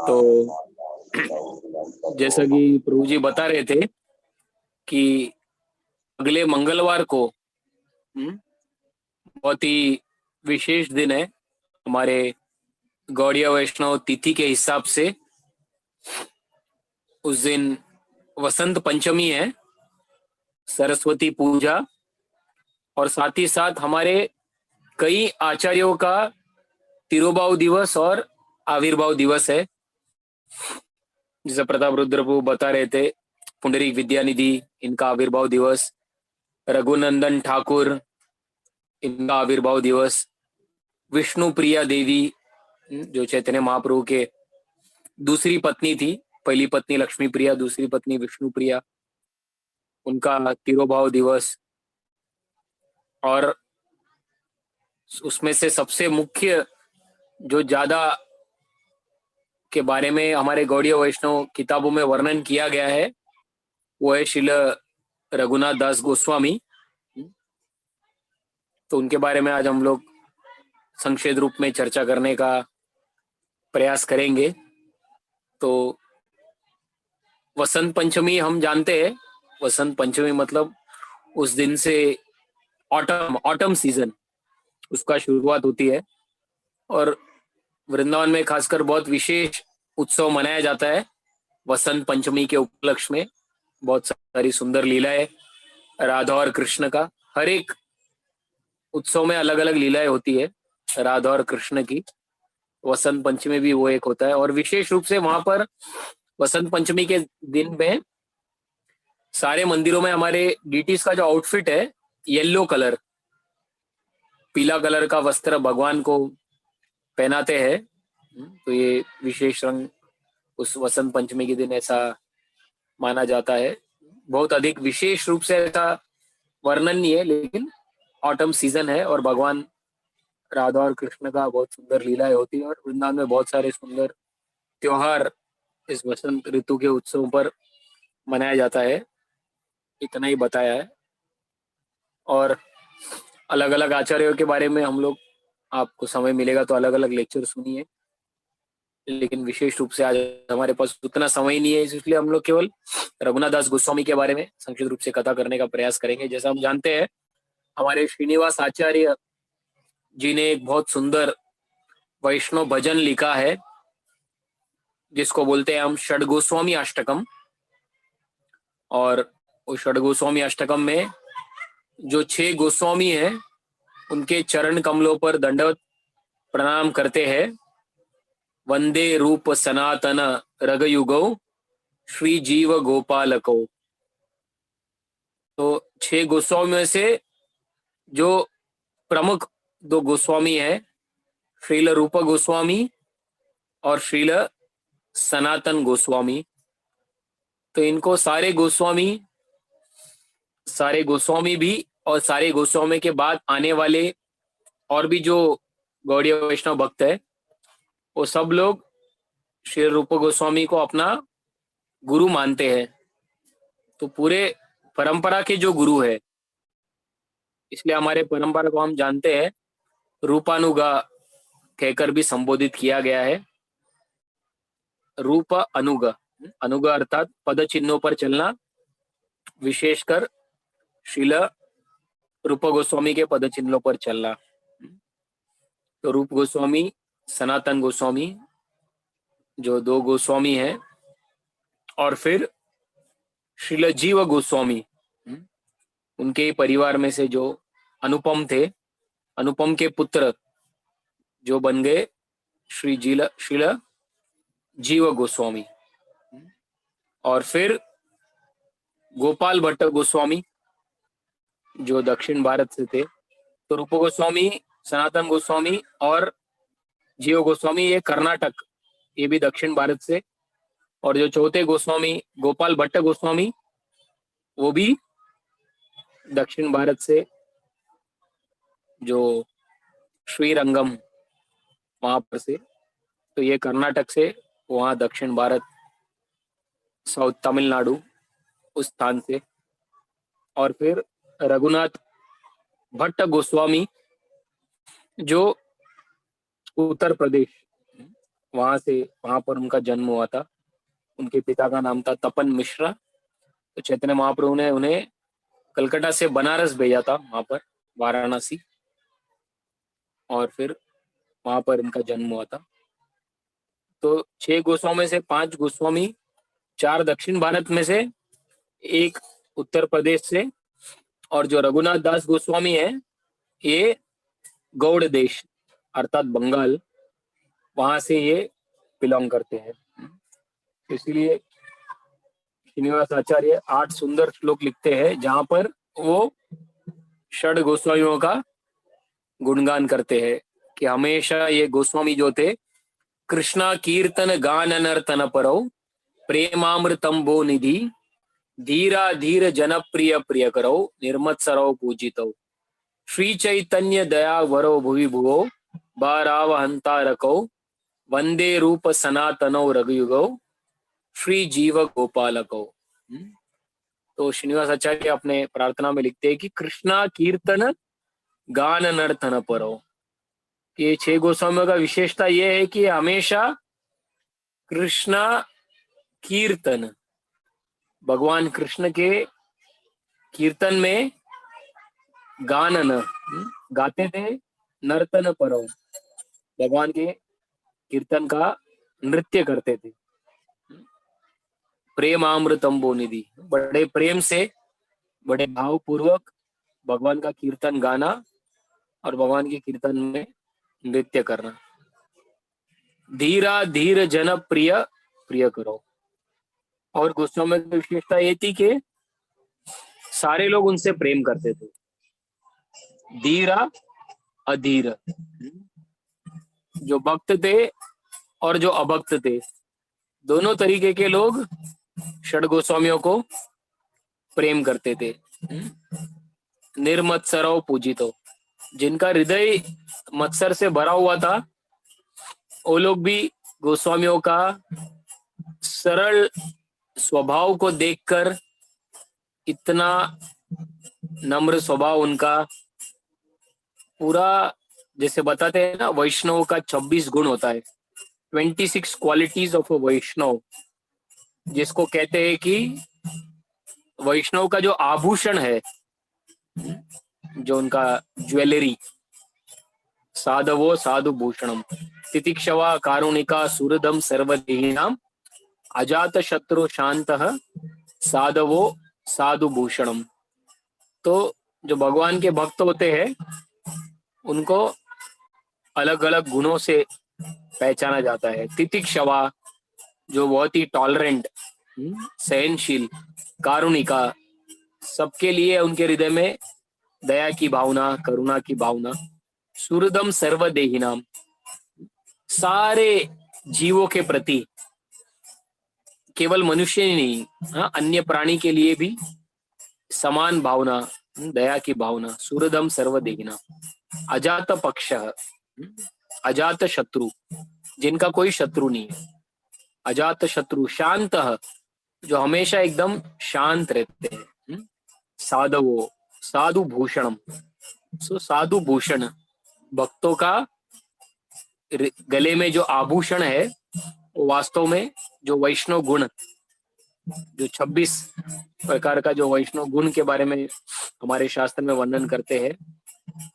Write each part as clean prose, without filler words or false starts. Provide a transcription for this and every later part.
तो जैसा कि प्रभु जी बता रहे थे कि अगले मंगलवार को बहुत ही विशेष दिन है हमारे गौड़ीय वैष्णव तिथि के हिसाब से। उस दिन वसंत पंचमी है, सरस्वती पूजा, और साथ ही साथ हमारे कई आचार्यों का तिरुभाव दिवस और आविर्भाव दिवस है। जैसे प्रताप रुद्र प्रभु बता रहे थे, पुंडरीक विद्यानिधि इनका आविर्भाव दिवस, रघुनंदन ठाकुर इनका आविर्भाव दिवस, विष्णु प्रिया देवी जो चैतन्य महाप्रभु के दूसरी पत्नी थी, पहली पत्नी लक्ष्मी प्रिया, दूसरी पत्नी विष्णु प्रिया, उनका तिरुभाव दिवस। और उसमें से सबसे मुख्य जो ज्यादा के बारे में हमारे गौड़ीय वैष्णव किताबों में वर्णन किया गया है वो है श्रील रघुनाथ दास गोस्वामी। तो उनके बारे में आज हम लोग संक्षेप रूप में चर्चा करने का प्रयास करेंगे। तो वसंत पंचमी हम जानते हैं, वसंत पंचमी मतलब उस दिन से ऑटम सीजन उसका शुरुआत होती है। और वृंदावन में खासकर बहुत विशेष उत्सव मनाया जाता है वसंत पंचमी के उपलक्ष्य में। बहुत सारी सुंदर लीलाएं राधा और कृष्ण का, हर एक उत्सव में अलग अलग लीलाएं होती है राधा और कृष्ण की। वसंत पंचमी भी वो एक होता है, और विशेष रूप से वहां पर वसंत पंचमी के दिन में सारे मंदिरों में हमारे डीटीज का जो आउटफिट है, येलो कलर, पीला कलर का वस्त्र भगवान को पहनाते हैं। तो ये विशेष रंग उस वसंत पंचमी के दिन ऐसा माना जाता है। बहुत अधिक विशेष रूप से ऐसा वर्णन नहीं है, लेकिन ऑटम सीजन है और भगवान राधा और कृष्ण का बहुत सुंदर लीलाएं होती है, और वृंदावन में बहुत सारे सुंदर त्योहार इस वसंत ऋतु के उत्सव पर मनाया जाता है। इतना ही बताया है। और अलग अलग आचार्यों के बारे में हम लोग, आपको समय मिलेगा तो अलग अलग लेक्चर सुनिए, लेकिन विशेष रूप से आज हमारे पास उतना समय नहीं है, इसलिए हम लोग केवल रघुनाथ दास गोस्वामी के बारे में संक्षिप्त रूप से कथा करने का प्रयास करेंगे। जैसा हम जानते हैं, हमारे श्रीनिवास आचार्य जी ने एक बहुत सुंदर वैष्णव भजन लिखा है जिसको बोलते हैं हम षड गोस्वामी अष्टकम। और उस षड गोस्वामी अष्टकम में जो 6 गोस्वामी हैं उनके चरण कमलों पर दंडवत प्रणाम करते हैं। वंदे रूप सनातन रगयुगौ श्री जीव गोपालको। तो 6 गोस्वामी में से जो प्रमुख 2 गोस्वामी है, श्रील रूप गोस्वामी और श्रील सनातन गोस्वामी। तो इनको सारे गोस्वामी भी और सारे गोस्वामी के बाद आने वाले और भी जो गौड़ीय वैष्णव भक्त है, वो सब लोग श्री रूप गोस्वामी को अपना गुरु मानते हैं। तो पूरे परंपरा के जो गुरु है, इसलिए हमारे परंपरा को हम जानते हैं रूपानुगा कहकर भी संबोधित किया गया है। रूप अनुग, अनुग अर्थात पद चिन्हों पर चलना, विशेषकर श्रील रूप गोस्वामी के पद चिन्हों पर चलना। तो रूप गोस्वामी, सनातन गोस्वामी जो 2 गोस्वामी हैं, और फिर श्रील जीव गोस्वामी, उनके परिवार में से जो अनुपम थे, अनुपम के पुत्र जो बन गए श्रील जीव गोस्वामी। और फिर गोपाल भट्ट गोस्वामी जो दक्षिण भारत से थे। तो रूप गोस्वामी, सनातन गोस्वामी और जीव गोस्वामी ये कर्नाटक, ये भी दक्षिण भारत से। और जो चौथे गोस्वामी गोपाल भट्ट गोस्वामी, वो भी दक्षिण भारत से, जो श्रीरंगम वहां पर से। तो ये कर्नाटक से, वहां दक्षिण भारत, साउथ तमिलनाडु, उस स्थान से। और फिर रघुनाथ भट्ट गोस्वामी जो उत्तर प्रदेश, वहां पर उनका जन्म हुआ था। उनके पिता का नाम था तपन मिश्रा। तो चैतन्य महाप्रभु ने उन्हें कलकत्ता से बनारस भेजा था, वहां पर वाराणसी, और फिर वहां पर इनका जन्म हुआ था। तो 6 गोस्वामी में से 5 गोस्वामी, 4 दक्षिण भारत में से, एक उत्तर प्रदेश से, और जो रघुनाथ दास गोस्वामी है ये गौड़ देश अर्थात बंगाल, वहां से ये बिलोंग करते हैं। इसलिए श्रीनिवास आचार्य 8 सुंदर श्लोक लिखते हैं जहां पर वो षड गोस्वामियों का गुणगान करते हैं कि हमेशा ये गोस्वामी जो थे कृष्णा कीर्तन गान नर्तन परो प्रेमामृतम भो निधि धीरा धीर जनप्रिय प्रिय करो निर्मत्सरो पूजितो श्री चैतन्य दया वरो भुवि भुवो बाराव हंतारको वंदे रूप सनातनो रघुयुगो श्री जीव गोपालको। तो श्रीनिवास आचार्य अपने प्रार्थना में लिखते हैं कि कृष्णा कीर्तन गान नर्तन परो। ये 6 गोस्वामियों का विशेषता यह है कि हमेशा कृष्णा कीर्तन, भगवान कृष्ण के कीर्तन में गानन गाते थे, नर्तन परो भगवान के कीर्तन का नृत्य करते थे, प्रेमामृतम बोनिधि बड़े प्रेम से, बड़े भावपूर्वक भगवान का कीर्तन गाना और भगवान के कीर्तन में नृत्य करना। धीरा धीर जन प्रिय प्रिय करो। और गोस्वामी की विशेषता ये थी कि सारे लोग उनसे प्रेम करते थे। धीरा अधीर, जो भक्त थे और जो अभक्त थे, दोनों तरीके के लोग षड गोस्वामियों को प्रेम करते थे। निर्मत्सरो पूजितो, जिनका हृदय मत्सर से भरा हुआ था वो लोग भी गोस्वामियों का सरल स्वभाव को देखकर, इतना नम्र स्वभाव उनका, पूरा जैसे बताते हैं ना वैष्णव का 26 गुण होता है, 26 क्वालिटीज ऑफ अ वैष्णव, जिसको कहते हैं कि वैष्णव का जो आभूषण है, जो उनका ज्वेलरी, साधवो साधु भूषणम तितिक्षवा कारुणिका सुहृदम सर्वदेहिनाम अजात शत्रु शांतः साधवो साधु भूषणम। तो जो भगवान के भक्त होते हैं उनको अलग अलग गुणों से पहचाना जाता है। तितिक्षवा, जो बहुत ही टॉलरेंट, सहनशील, कारुणिका, सबके लिए उनके हृदय में दया की भावना, करुणा की भावना। सुहृदम सर्वदेहिनाम, सारे जीवों के प्रति, केवल मनुष्य ही नहीं, अन्य प्राणी के लिए भी समान भावना, दया की भावना। सुहृदम सर्वदेहिनाम, अजात पक्ष, अजात शत्रु, जिनका कोई शत्रु नहीं है, अजात शत्रु। शांत, जो हमेशा एकदम शांत रहते हैं। साधवो साधु भूषणम, सो साधु भूषण, भक्तों का गले में जो आभूषण है वो वास्तव में जो वैष्णव गुण, जो 26 प्रकार का जो वैष्णव गुण के बारे में हमारे शास्त्र में वर्णन करते हैं,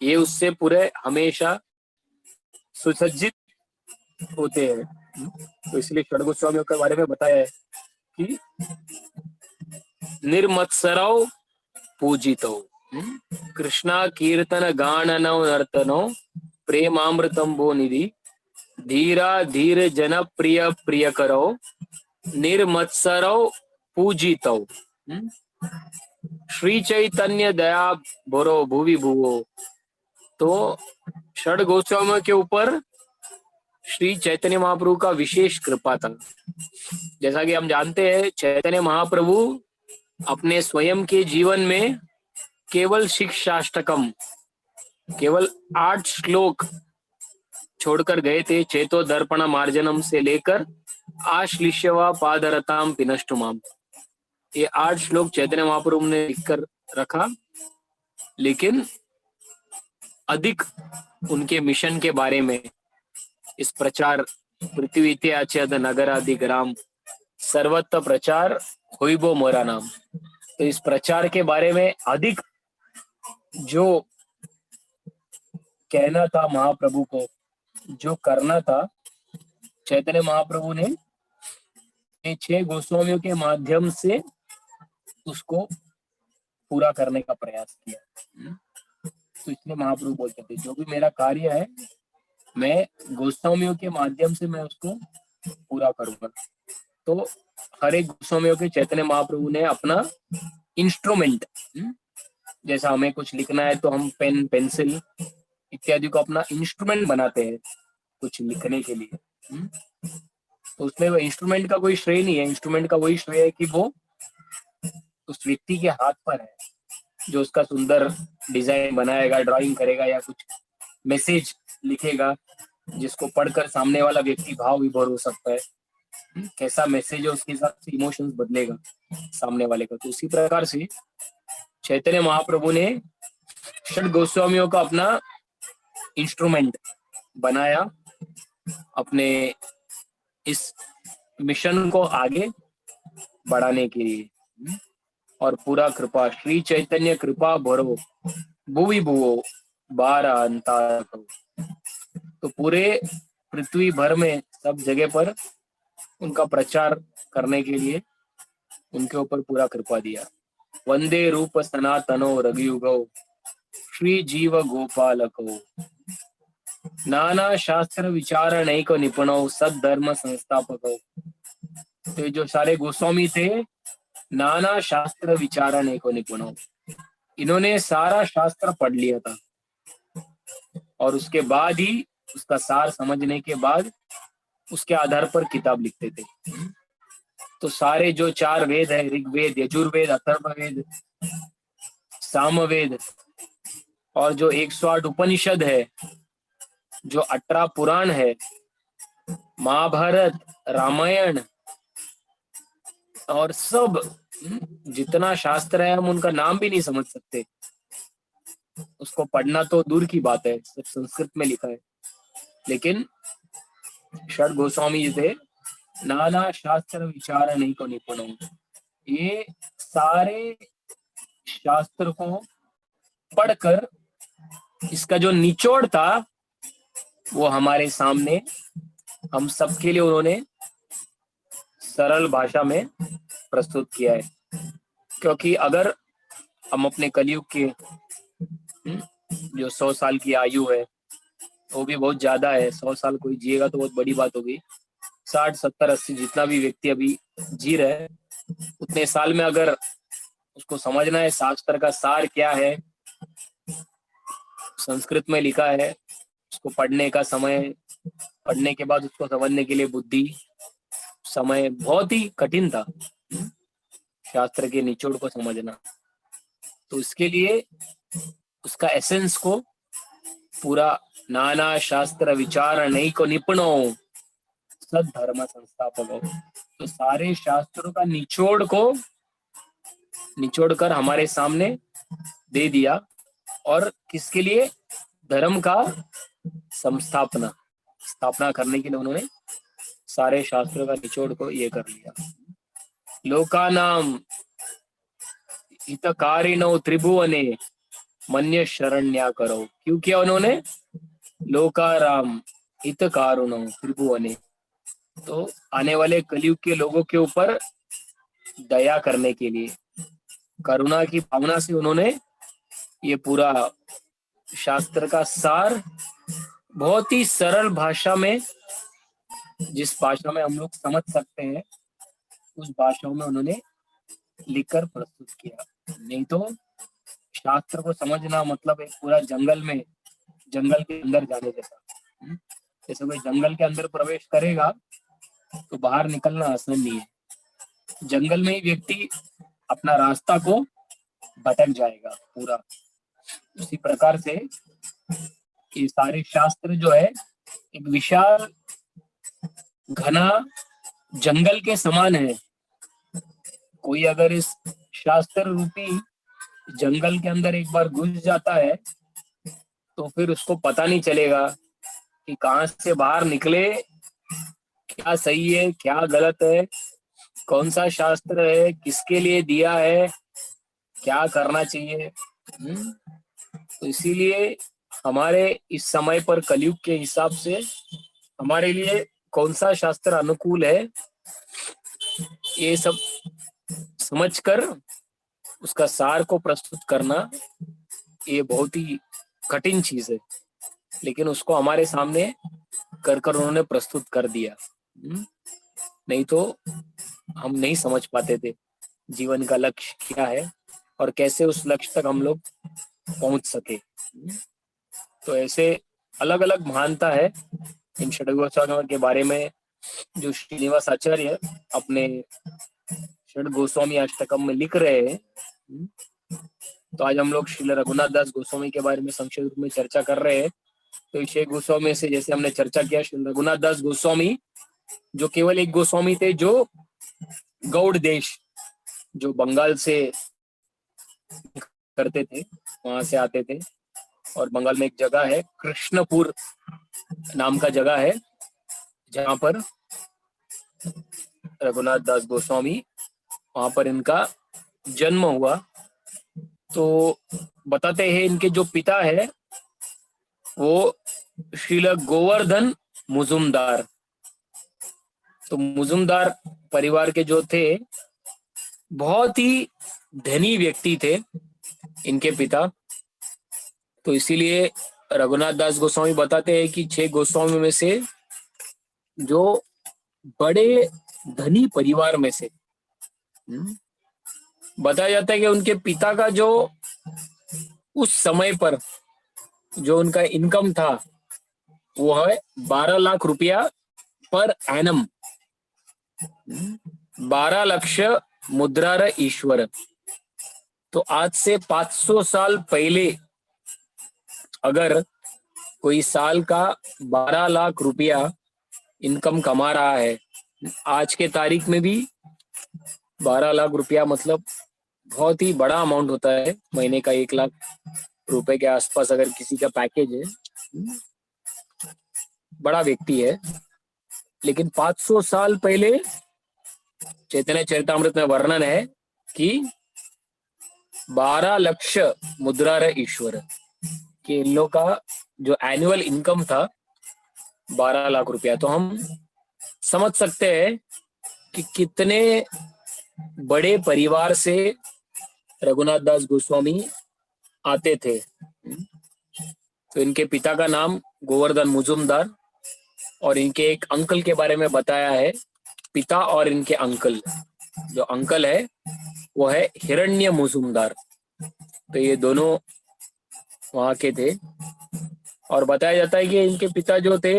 ये उससे पूरे हमेशा सुसज्जित होते हैं। तो इसलिए षड गोस्वामियों के बारे में बताया है कि निर्मत्सरौ पूजितो कृष्णा कीर्तन गाननौ नर्तनो प्रेमामृतम भो निधि धीरा धीर जन प्रिय प्रिय करो निर्मत्सरौ पूजितो श्री चैतन्य दया भरो भुवि भुवो। तो षड गोस्वामियों के ऊपर श्री चैतन्य महाप्रभु का विशेष कृपा था। जैसा कि हम जानते हैं, चैतन्य महाप्रभु अपने स्वयं के जीवन में केवल शिक्षाष्टकम, केवल 8 श्लोक छोड़कर गए थे। चेतो दर्पण मार्जनम से लेकर आश्लिष्यवा पादरताम पिनष्टुमाम, ये 8 श्लोक चैतन्य महाप्रभु ने लिखकर रखा। लेकिन अधिक उनके मिशन के बारे में, इस प्रचार पृथ्वी इतिहाचद नगरादि ग्राम सर्वत्र प्रचार होइबो मोरा नाम। तो इस प्रचार के बारे में अधिक जो कहना था महाप्रभु को, जो करना था, चैतन्य महाप्रभु ने ये 6 गोस्वामियों के माध्यम से उसको पूरा करने का प्रयास किया। तो इसलिए महाप्रभु बोलते थे जो भी मेरा कार्य है मैं गोस्वामियों के माध्यम से मैं उसको पूरा करूंगा। तो हर एक गोस्वामियों के चैतन्य महाप्रभु ने अपना इंस्ट्रूमेंट, जैसा हमें कुछ लिखना है तो हम पेन पेंसिल इत्यादि को अपना इंस्ट्रूमेंट बनाते हैं कुछ लिखने के लिए। तो उसमें वो इंस्ट्रूमेंट का कोई श्रेय नहीं है, इंस्ट्रूमेंट का वही श्रेय है कि वो उस व्यक्ति के हाथ पर है जो उसका सुंदर डिजाइन बनाएगा, ड्राइंग करेगा या कुछ मैसेज लिखेगा जिसको पढ़कर सामने वाला व्यक्ति भाव विभोर हो सकता है। कैसा मैसेज है उसके हिसाब से इमोशंस बदलेगा सामने वाले का। तो उसी प्रकार से चैतन्य महाप्रभु ने षड गोस्वामियों का अपना इंस्ट्रूमेंट बनाया अपने इस मिशन को आगे बढ़ाने के लिए। और पूरा कृपा श्री चैतन्य कृपा भरो भुवि भुवो 12 अंतर। तो पूरे पृथ्वी भर में सब जगह पर उनका प्रचार करने के लिए उनके ऊपर पूरा कृपा दिया। वंदे रूप सनातनो रघुयुगो श्री जीव गोपालको नाना शास्त्र विचार नैक निपुणो सद्धर्म संस्थापको। तो जो सारे गोस्वामी थे नाना शास्त्र विचारने को निपुणों, इन्होंने सारा शास्त्र पढ़ लिया था और उसके बाद ही उसका सार समझने के बाद उसके आधार पर किताब लिखते थे। तो सारे जो 4 वेद है, ऋग्वेद, यजुर्वेद, अथर्ववेद, सामवेद और जो 108 उपनिषद है, जो 18 पुराण है, महाभारत, रामायण और सब जितना शास्त्र है हम उनका नाम भी नहीं समझ सकते। उसको पढ़ना तो दूर की बात है, सब संस्कृत में लिखा है। लेकिन षड गोस्वामी जी थे नाना शास्त्र विचार नहीं को निपुण, ये सारे शास्त्र को पढ़कर इसका जो निचोड़ था वो हमारे सामने हम सबके लिए उन्होंने सरल भाषा में प्रस्तुत किया है। क्योंकि अगर हम अपने कलयुग के जो 100 साल की आयु है वो भी बहुत ज्यादा है, 100 साल कोई जिएगा तो बहुत बड़ी बात होगी। 60, 70, 80 जितना भी व्यक्ति अभी जी रहे है उतने साल में अगर उसको समझना है शास्त्र का सार क्या है, संस्कृत में लिखा है, उसको पढ़ने का समय, पढ़ने के बाद उसको समझने के लिए बुद्धि, समय बहुत ही कठिन था शास्त्र के निचोड़ को समझना। तो इसके लिए उसका एसेंस को पूरा नाना शास्त्र विचार नहीं को निपुणो सद धर्म संस्थापक, तो सारे शास्त्रों का निचोड़ कर हमारे सामने दे दिया। और किसके लिए? धर्म का स्थापना करने के लिए उन्होंने सारे शास्त्रों का निचोड़ को ये कर लिया। लोकानाम हितकारिणो त्रिभुवने मन्य शरण्या करो, क्यों किया उन्होंने? लोकाराम हितकारुणो त्रिभुवने, तो आने वाले कलयुग के लोगों के ऊपर दया करने के लिए, करुणा की भावना से उन्होंने ये पूरा शास्त्र का सार बहुत ही सरल भाषा में, जिस भाषा में हम लोग समझ सकते हैं उस भाषा में उन्होंने लिखकर प्रस्तुत किया। नहीं तो शास्त्र को समझना मतलब एक पूरा जंगल के अंदर जाने जैसा। जैसे कोई जंगल के अंदर प्रवेश करेगा तो बाहर निकलना आसान नहीं है। जंगल में ही व्यक्ति अपना रास्ता को भटक जाएगा पूरा। उसी प्रकार से ये सारे शास्त्र जो है एक विशाल घना जंगल के समान है। कोई अगर इस शास्त्र रूपी जंगल के अंदर एक बार घुस जाता है तो फिर उसको पता नहीं चलेगा कि कहां से बाहर निकले क्या सही है क्या गलत है, कौन सा शास्त्र है, किसके लिए दिया है, क्या करना चाहिए। हम्म, तो इसीलिए हमारे इस समय पर कलयुग के हिसाब से हमारे लिए कौन सा शास्त्र अनुकूल है, ये सब समझकर उसका सार को प्रस्तुत करना, ये बहुत ही कठिन चीज है, लेकिन उसको हमारे सामने कर कर उन्होंने प्रस्तुत कर दिया। नहीं तो हम नहीं समझ पाते थे जीवन का लक्ष्य क्या है और कैसे उस लक्ष्य तक हम लोग पहुंच सके। तो ऐसे अलग अलग महानता है इन षड्गोस्वामियों के बारे में, जो श्रीनिवास आचार्य अपने षड गोस्वामी अष्टकम में लिख रहे हैं। तो आज हम लोग श्रील रघुनाथ दास गोस्वामी के बारे में संक्षिप्त रूप में चर्चा कर रहे हैं। तो 6 गोस्वामी से जैसे हमने चर्चा किया, श्री रघुनाथ दास गोस्वामी जो केवल एक गोस्वामी थे जो गौड़ देश, जो बंगाल से करते थे, वहां से आते थे। और बंगाल में एक जगह है कृष्णपुर नाम का जगह है, जहां पर रघुनाथ दास गोस्वामी, वहां पर इनका जन्म हुआ। तो बताते हैं इनके जो पिता है वो श्रील गोवर्धन मुजुमदार। तो मुजुमदार परिवार के जो थे, बहुत ही धनी व्यक्ति थे इनके पिता। तो इसीलिए रघुनाथ दास गोस्वामी बताते हैं कि 6 गोस्वामी में से जो बड़े धनी परिवार में से बताया जाता है कि उनके पिता का जो उस समय पर जो उनका इनकम था वो है 12 लाख रुपया पर एनम, 12 लक्ष मुद्रार ईश्वर। तो आज से 500 साल पहले अगर कोई साल का 12 लाख रुपया इनकम कमा रहा है, आज के तारीख में भी 12 लाख रुपया मतलब बहुत ही बड़ा अमाउंट होता है। महीने का 1 लाख रुपए के आसपास अगर किसी का पैकेज है, बड़ा व्यक्ति है। लेकिन 500 साल पहले चैतन्य चरितामृत में वर्णन है कि 12 लक्ष मुद्रा ईश्वर, कि इन लोग का जो एनुअल इनकम था 12 लाख रुपया। तो हम समझ सकते हैं कि कितने बड़े परिवार से रघुनाथ दास गोस्वामी आते थे। तो इनके पिता का नाम गोवर्धन मुजुमदार, और इनके एक अंकल के बारे में बताया है। पिता और इनके अंकल, जो अंकल है वो है हिरण्य मुजुमदार। तो ये दोनों वहां के थे। और बताया जाता है कि इनके पिता जो थे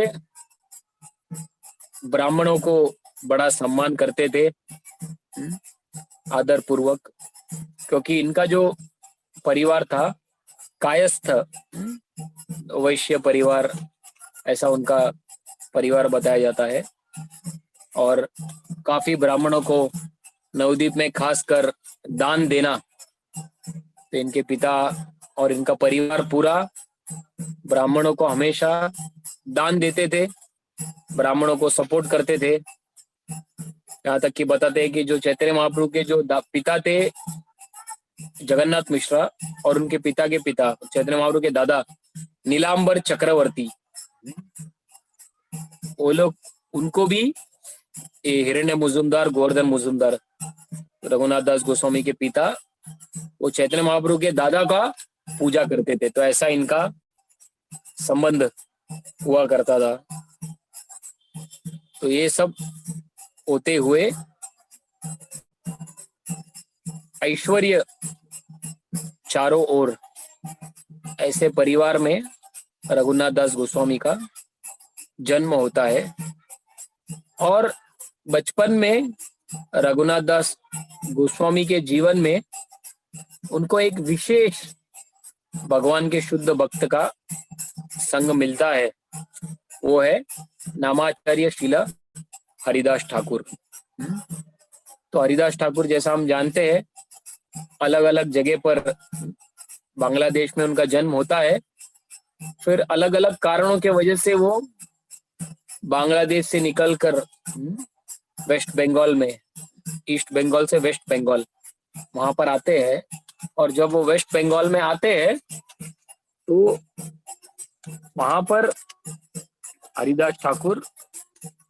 ब्राह्मणों को बड़ा सम्मान करते थे, आदर पूर्वक, क्योंकि इनका जो परिवार था कायस्थ वैश्य परिवार, ऐसा उनका परिवार बताया जाता है। और काफी ब्राह्मणों को नवद्वीप में खासकर दान देना, तो इनके पिता और इनका परिवार पूरा ब्राह्मणों को हमेशा दान देते थे, ब्राह्मणों को सपोर्ट करते थे। यहाँ तक कि बताते हैं कि जो चैतन्य महाप्रभु के जो पिता थे जगन्नाथ मिश्रा, और उनके पिता के पिता चैतन्य महाप्रभु के दादा नीलांबर चक्रवर्ती, वो लोग, उनको भी ये हिरण्य मुजुमदार, गोवर्धन मुजुमदार, रघुनाथ दास गोस्वामी के पिता, वो चैतन्य महाप्रभु के दादा का पूजा करते थे। तो ऐसा इनका संबंध हुआ करता था। तो ये सब होते हुए ऐश्वर्य चारों ओर, ऐसे परिवार में रघुनाथ दास गोस्वामी का जन्म होता है। और बचपन में रघुनाथ दास गोस्वामी के जीवन में उनको एक विशेष भगवान के शुद्ध भक्त का संग मिलता है, वो है नामाचार्य शिला हरिदास ठाकुर। तो हरिदास ठाकुर, जैसा हम जानते हैं, अलग अलग जगह पर बांग्लादेश में उनका जन्म होता है। फिर अलग अलग कारणों के वजह से वो बांग्लादेश से निकलकर वेस्ट बंगाल में, ईस्ट बंगाल से वेस्ट बंगाल वहां पर आते हैं। और जब वो वेस्ट बंगाल में आते हैं तो वहां पर हरिदास ठाकुर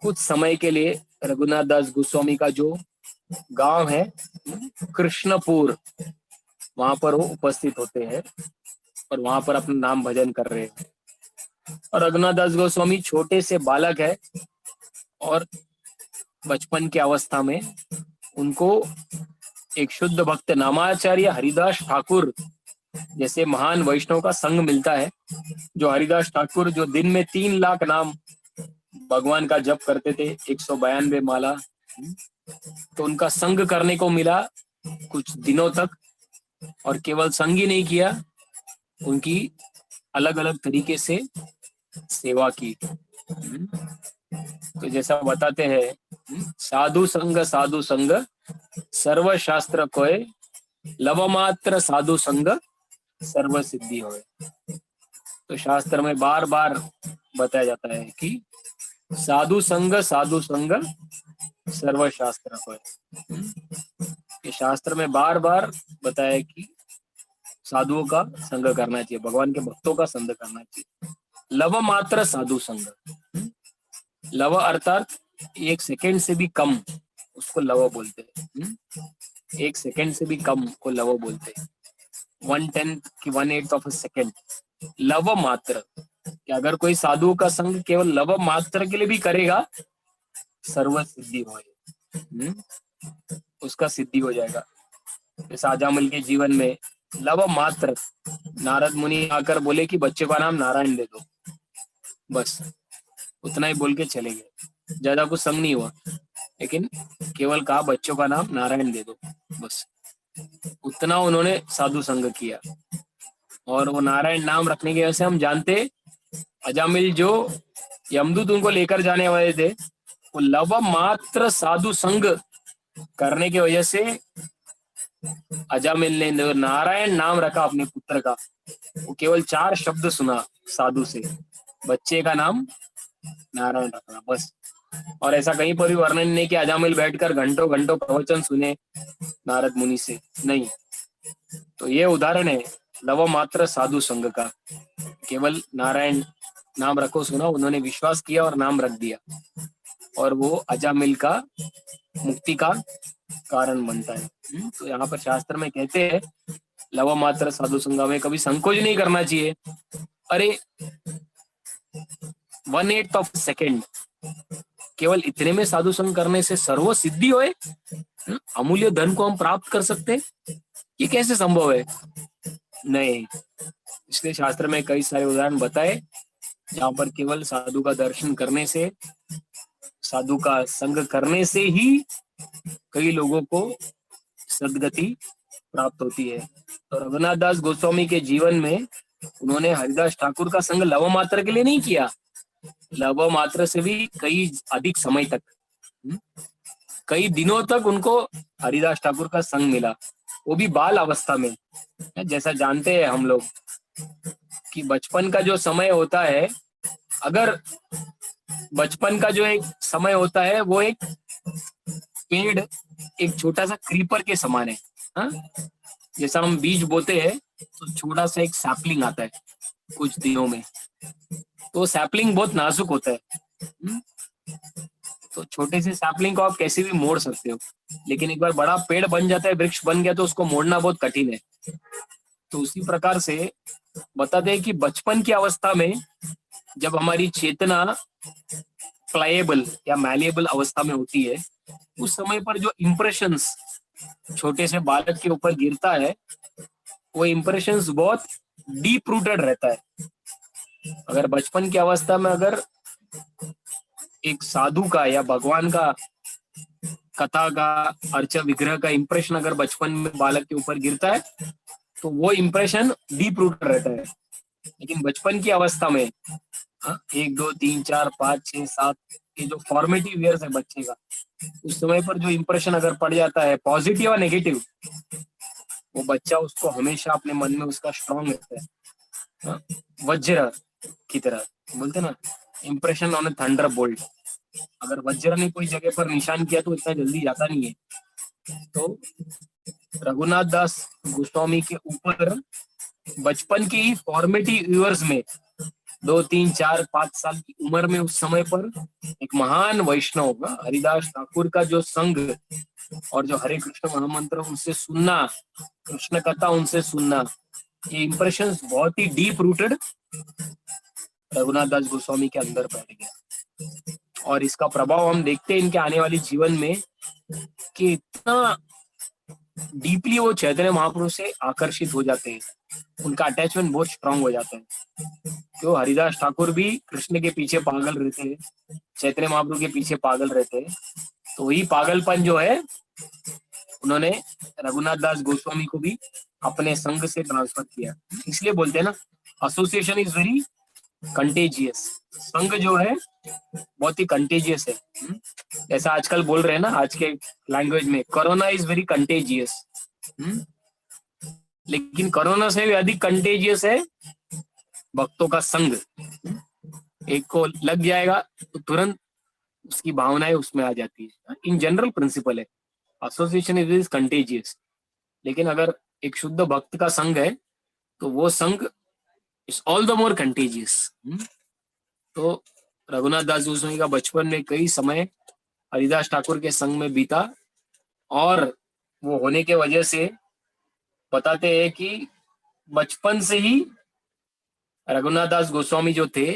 कुछ समय के लिए रघुनाथ दास गोस्वामी का जो गांव है कृष्णपुर, वहां पर वो उपस्थित होते हैं और वहां पर अपना नाम भजन कर रहे हैं। और रघुनाथ दास गोस्वामी छोटे से बालक है और बचपन की अवस्था में उनको एक शुद्ध भक्त नामाचार्य हरिदास ठाकुर जैसे महान वैष्णव का संग मिलता है। जो हरिदास ठाकुर जो दिन में 3 लाख नाम भगवान का जप करते थे, 192 माला, तो उनका संग करने को मिला कुछ दिनों तक। और केवल संग ही नहीं किया, उनकी अलग अलग तरीके से सेवा की। तो जैसा बताते हैं, साधु संग सर्व शास्त्र कोय, लव मात्र साधु संग सर्व सिद्धि होए। तो शास्त्र में बार बार बताया जाता है कि साधु संग सर्व शास्त्र होए। ये शास्त्र में बार बार बताया कि साधुओं का संग करना चाहिए, भगवान के भक्तों का संग करना चाहिए। लव मात्र साधु संग, लव अर्थात 1 सेकेंड से भी कम, उसको लव बोलते हैं। 1 सेकेंड से भी कम को लव बोलते हैं। 1/10 की 1/8 ऑफ अ सेकेंड, लव मात्र। कि अगर कोई साधु का संग केवल लव मात्र के लिए भी करेगा, सर्व सिद्धि होए, उसका सिद्धि हो जाएगा। जैसे आजामिल के जीवन में लव मात्र, नारद मुनि आकर बोले कि बच्चे का नाम नारायण दे दो, बस उतना ही बोल के चले गए, ज्यादा कुछ संग नहीं हुआ, लेकिन केवल कहा बच्चों का नाम नारायण दे दो, बस उतना उन्होंने साधु संग किया। और वो नारायण नाम रखने की वजह से हम जानते, अजामिल जो यमदूत उनको लेकर जाने वाले थे, वो लव मात्र साधु संग करने की वजह से अजामिल ने नारायण नाम रखा अपने पुत्र का। वो केवल 4 शब्द सुना साधु से, बच्चे का नाम नारायण रखना, बस। और ऐसा कहीं पर भी वर्णन नहीं कि अजामिल बैठकर घंटों घंटों प्रवचन सुने नारद मुनि से, नहीं। तो ये उदाहरण है लव मात्र साधु संग का। केवल नारायण नाम रखो सुना, उन्होंने विश्वास किया और नाम रख दिया, और वो अजामिल का मुक्ति का कारण बनता है। तो यहाँ पर शास्त्र में कहते हैं लव मात्र साधु संग में कभी संकोच नहीं करना चाहिए। अरे 1/8 ऑफ सेकेंड, केवल इतने में साधु संग करने से सर्व सिद्धि होए, अमूल्य धन को हम प्राप्त कर सकते हैं, ये कैसे संभव है? नहीं। इसलिए शास्त्र में कई सारे उदाहरण बताए जहां पर केवल साधु का दर्शन करने से, साधु का संग करने से ही कई लोगों को सदगति प्राप्त होती है। तो रघुनाथ दास गोस्वामी के जीवन में उन्होंने हरिदास ठाकुर का संग लव मात्र के लिए नहीं किया, लव मात्र से भी कई अधिक समय तक, कई दिनों तक उनको हरिदास ठाकुर का संग मिला, वो भी बाल अवस्था में। जैसा जानते हैं हम लोग कि बचपन का जो समय होता है, अगर बचपन का जो एक समय होता है वो एक पेड़, एक छोटा सा क्रीपर के समान है। हाँ? जैसा हम बीज बोते हैं तो छोटा सा एक सैपलिंग आता है कुछ दिनों में, तो सैपलिंग बहुत नाजुक होता है। तो छोटे से सैपलिंग को आप कैसे भी मोड़ सकते हो, लेकिन एक बार बड़ा पेड़ बन जाता है, वृक्ष बन गया, तो उसको मोड़ना बहुत कठिन है। तो उसी प्रकार से बताते हैं कि बचपन की अवस्था में जब हमारी चेतना प्लायेबल या मैलिएबल अवस्था में होती है, उस समय पर जो इम्प्रेशंस छोटे से बालक के ऊपर गिरता है, वो इम्प्रेशंस बहुत डीप रूटेड रहता है। अगर बचपन की अवस्था में अगर एक साधु का या भगवान का कथा का अर्चा विग्रह का इम्प्रेशन अगर बचपन में बालक के ऊपर गिरता है, तो वो इम्प्रेशन डीप रूटेड रहता है। लेकिन बचपन की अवस्था में 1 2 3 4 5 6 7 ये जो फॉर्मेटिव ईयर्स है बच्चे का, उस समय पर जो इम्प्रेशन अगर पड़ जाता है पॉजिटिव और नेगेटिव, वो बच्चा उसको हमेशा अपने मन में उसका स्ट्रॉन्ग रहता है। वज्र की तरह बोलते ना, impression on A thunder bolt. अगर वज्र ने कोई जगह पर निशान किया तो इतना जल्दी जाता नहीं है। तो रघुनाथ दास गोस्वामी के ऊपर बचपन की ही फॉर्मेटिव ईयर्स में 2 3 4 5 साल की उम्र में उस समय पर एक महान वैष्णव का हरिदास ठाकुर का जो संग और जो हरे कृष्ण महामंत्र उनसे सुनना, कृष्ण कथा उनसे सुनना, ये इंप्रेशंस बहुत ही डीप रूटेड रघुनाथ दास गोस्वामी के अंदर बैठ गया। और इसका प्रभाव हम देखते हैं इनके आने वाले जीवन में कि इतना डीपली वो चैतन्य महाप्रभु से आकर्षित हो जाते हैं, उनका अटैचमेंट बहुत स्ट्रांग हो जाता है। तो हरिदास ठाकुर भी कृष्ण के पीछे पागल रहते हैं, चैतन्य महाप्रभु के पीछे पागल रहते हैं। तो वही पागलपन जो है उन्होंने रघुनाथ दास गोस्वामी को भी अपने संघ से ट्रांसफर किया। इसलिए बोलते हैं ना, एसोसिएशन इज वेरी कंटेजियस। संघ जो है बहुत ही कंटेजियस है। जैसा आजकल बोल रहे हैं ना, आज के लैंग्वेज में कोरोना इज वेरी कंटेजियस। लेकिन कोरोना से भी अधिक कंटेजियस है भक्तों का संग। एक को लग जाएगा तो तुरंत उसकी भावनाएं उसमें आ जाती है। इन जनरल प्रिंसिपल है, एसोसिएशन इज कंटेजियस। लेकिन अगर एक शुद्ध भक्त का संग है तो वो संग is all the more contagious. तो रघुनाथ दास गोस्वामी का बचपन में कई समय हरिदास ठाकुर के संग में बीता, और वो होने के वजह से बताते हैं कि बचपन से ही रघुनाथ दास गोस्वामी जो थे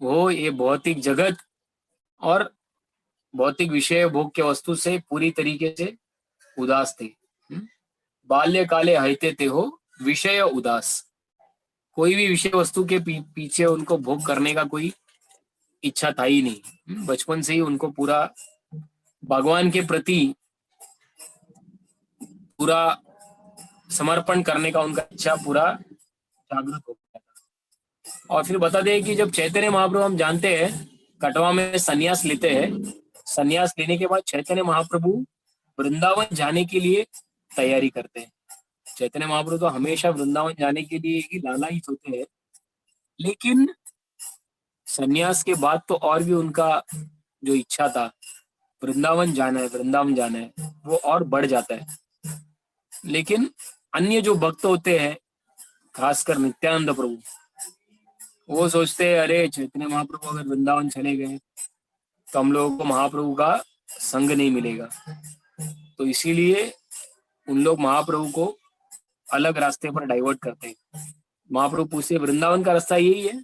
वो ये भौतिक जगत और भौतिक विषय भोग के वस्तु से पूरी तरीके से उदास थे। बाल्य काले हईते ते हो विषय उदास। कोई भी विषय वस्तु के पीछे उनको भोग करने का कोई इच्छा था ही नहीं। बचपन से ही उनको पूरा भगवान के प्रति पूरा समर्पण करने का उनका इच्छा पूरा जागृत हो गया था। और फिर बता दें कि जब चैतन्य महाप्रभु, हम जानते हैं, कटवा में सन्यास लेते हैं, सन्यास लेने के बाद चैतन्य महाप्रभु वृंदावन जाने के लिए तैयारी करते हैं। चैतन्य महाप्रभु तो हमेशा वृंदावन जाने के लिए ही लालायित होते हैं, लेकिन सन्यास के बाद तो और भी उनका जो इच्छा था वृंदावन जाना है, वृंदावन जाना है, वो और बढ़ जाता है। लेकिन अन्य जो भक्त होते हैं, खासकर नित्यानंद प्रभु, वो सोचते हैं अरे चैतन्य महाप्रभु अगर वृंदावन चले गए तो हम लोगों को महाप्रभु का संग नहीं मिलेगा। तो इसीलिए उन लोग महाप्रभु को अलग रास्ते पर डाइवर्ट करते हैं। महाप्रभु पूछते वृंदावन का रास्ता यही है,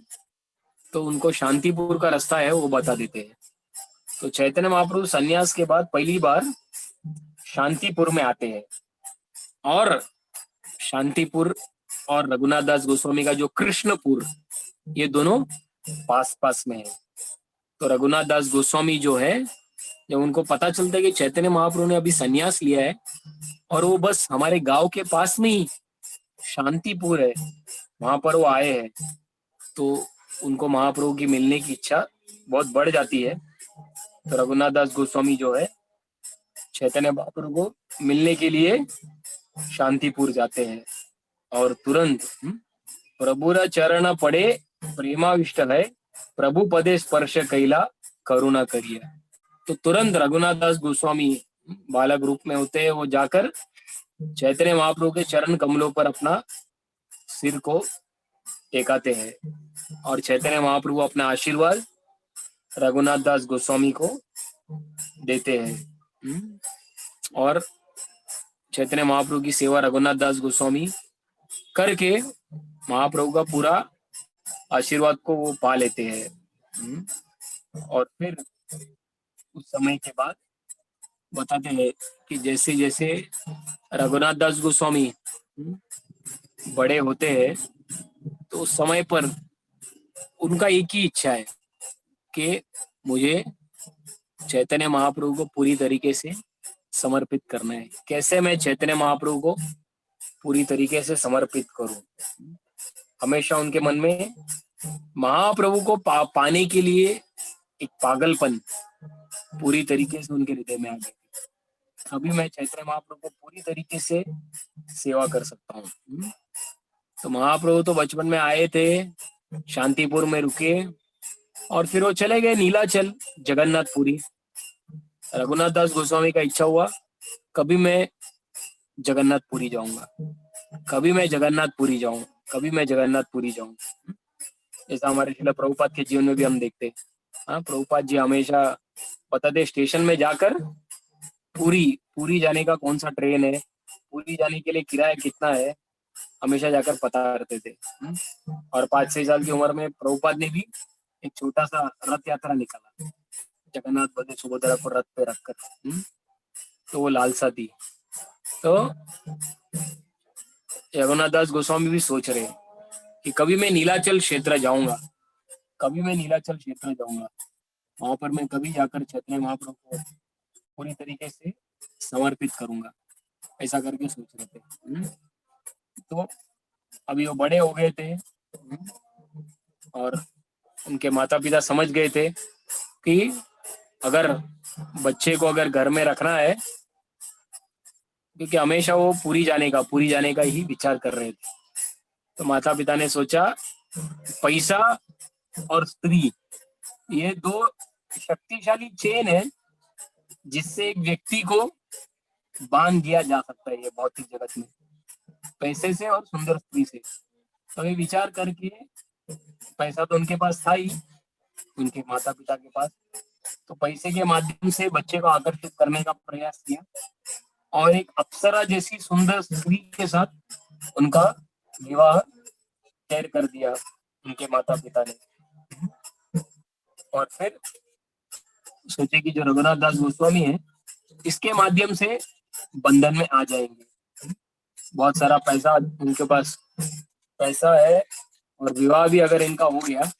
तो उनको शांतिपुर का रास्ता है वो बता देते हैं। तो चैतन्य महाप्रभु सन्यास के बाद पहली बार शांतिपुर में आते हैं, और शांतिपुर और रघुनाथ दास गोस्वामी का जो कृष्णपुर, ये दोनों पास पास में है। तो रघुनाथ दास गोस्वामी जो है, जब उनको पता चलता है कि चैतन्य महाप्रभु ने अभी सन्यास लिया है और वो बस हमारे गांव के पास में ही शांतिपुर है, वहां पर वो आए हैं, तो उनको महाप्रभु की मिलने की इच्छा बहुत बढ़ जाती है। तो रघुनाथ दास गोस्वामी जो है चैतन्य महाप्रभु को मिलने के लिए शांतिपुर जाते हैं, और तुरंत प्रभुरा चरण पड़े प्रेमाविष्ट है, प्रभु पदे स्पर्श कैला करुणा करिया। तो तुरंत रघुनाथ दास गोस्वामी बालक रूप में होते हैं, वो जाकर चैतन्य महाप्रभु के चरण कमलों पर अपना सिर को टेकाते हैं, और चैतन्य महाप्रभु अपना आशीर्वाद रघुनाथ दास गोस्वामी को देते हैं। और चैतन्य महाप्रभु की सेवा रघुनाथ दास गोस्वामी करके महाप्रभु का पूरा आशीर्वाद को वो पा लेते हैं। और फिर उस समय के बाद बताते हैं कि जैसे जैसे रघुनाथ दास गोस्वामी बड़े होते हैं, तो उस समय पर उनका एक ही इच्छा है कि मुझे चैतन्य महाप्रभु को पूरी तरीके से समर्पित करना है। कैसे मैं चैतन्य महाप्रभु को पूरी तरीके से समर्पित करूं? हमेशा उनके मन में महाप्रभु को पाने के लिए एक पागलपन पूरी तरीके से उनके हृदय में आ गया। अभी मैं चैतन्य महाप्रभु को पूरी तरीके से सेवा कर सकता हूँ। तो महाप्रभु तो बचपन में आए थे, शांतिपुर में रुके, और फिर वो चले गए नीलाचल, जगन्नाथपुरी। रघुनाथ दास गोस्वामी का इच्छा हुआ कभी मैं जगन्नाथपुरी जाऊंगा, कभी मैं जगन्नाथपुरी जाऊं, कभी मैं जगन्नाथपुरी जाऊं। ऐसा हमारे शिला प्रभुपाद के जीवन में भी हम देखते हैं। हाँ, प्रभुपाद जी हमेशा बताते स्टेशन में जाकर पूरी पूरी जाने का कौन सा ट्रेन है, पूरी जाने के लिए किराया कितना है, हमेशा जाकर पता करते थे। और 5-6 साल की उम्र में प्रभुपाद ने भी एक छोटा सा रथ यात्रा निकाला, जगन्नाथ बलदेव सुभद्रा को रथ पे रखकर। तो वो लालसा थी। तो रघुनाथ दास गोस्वामी भी सोच रहे हैं कि कभी मैं नीलाचल क्षेत्र जाऊंगा, कभी मैं नीलाचल क्षेत्र जाऊंगा, वहां पर मैं कभी जाकर चैतन्य महाप्रभु को पूरी तरीके से समर्पित करूंगा, ऐसा करके सोच रहे थे। तो अभी वो बड़े हो गए थे और उनके माता पिता समझ गए थे कि अगर बच्चे को अगर घर में रखना है, क्योंकि हमेशा वो पूरी जाने का ही विचार कर रहे थे, तो माता पिता ने सोचा पैसा और स्त्री, ये दो शक्तिशाली चेन है जिससे एक व्यक्ति को बांध दिया जा सकता है ये भौतिक जगत में, पैसे से और सुंदर स्त्री से। तो ये विचार करके, पैसा तो उनके पास था ही, उनके माता पिता के पास, तो पैसे के माध्यम से बच्चे को आकर्षित करने का प्रयास किया और एक अप्सरा जैसी सुंदर स्त्री के साथ उनका विवाह तय कर दिया उनके माता पिता ने। और फिर सोचे कि जो रघुनाथ दास गोस्वामी है, इसके माध्यम से बंधन में आ जाएंगे, बहुत सारा पैसा उनके पास पैसा है और विवाह भी अगर इनका हो गया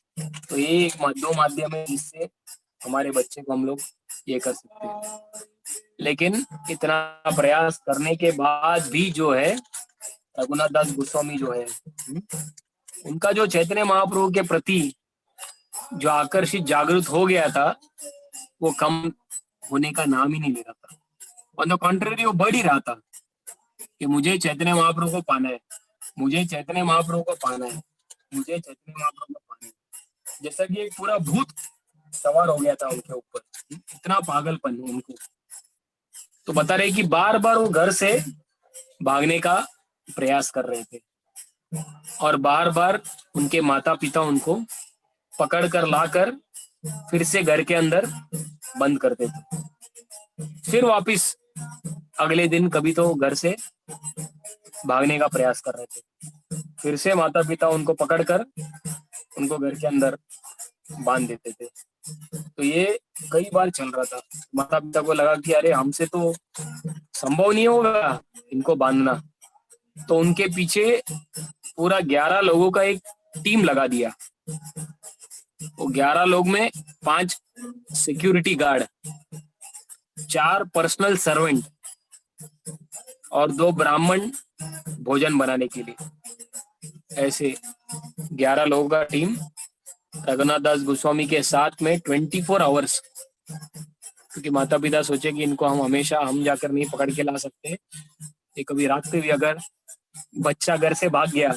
तो ये एक दो माध्यम है जिससे हमारे बच्चे को हम लोग ये कर सकते हैं। लेकिन इतना प्रयास करने के बाद भी जो है रघुनाथ दास गोस्वामी जो है, उनका जो चैतन्य महाप्रभु के प्रति जो आकर्षित जागृत हो गया था, वो कम होने का नाम ही नहीं ले रहा था। ऑन द कॉन्ट्रेरी वो बढ़ ही रहा था कि मुझे चैतन्य महाप्रभु को पाना है, मुझे चैतन्य महाप्रभु को पाना है, मुझे चैतन्य महाप्रभु को पाना है। जैसा कि एक पूरा भूत सवार हो गया था उनके ऊपर, इतना पागलपन उनको। तो बता रहे कि बार बार वो घर से भागने का प्रयास कर रहे थे और बार बार उनके माता पिता उनको पकड़ कर लाकर फिर से घर के अंदर बंद करते थे। फिर वापिस अगले दिन कभी तो घर से भागने का प्रयास कर रहे थे, फिर से माता पिता उनको पकड़कर उनको घर के अंदर बांध देते थे। तो ये कई बार चल रहा था। माता पिता को लगा कि अरे हमसे तो संभव नहीं होगा इनको बांधना, तो उनके पीछे पूरा 11 लोगों का एक टीम लगा दिया। वो 11 लोग में 5 सिक्योरिटी गार्ड, 4 पर्सनल सर्वेंट और 2 ब्राह्मण भोजन बनाने के लिए। ऐसे 11 लोगों का टीम रघुनाथ दास गोस्वामी के साथ में 24 आवर्स, क्योंकि माता पिता सोचे कि इनको हम हमेशा हम जाकर नहीं पकड़ के ला सकते, ये कभी रात पे भी अगर बच्चा घर से भाग गया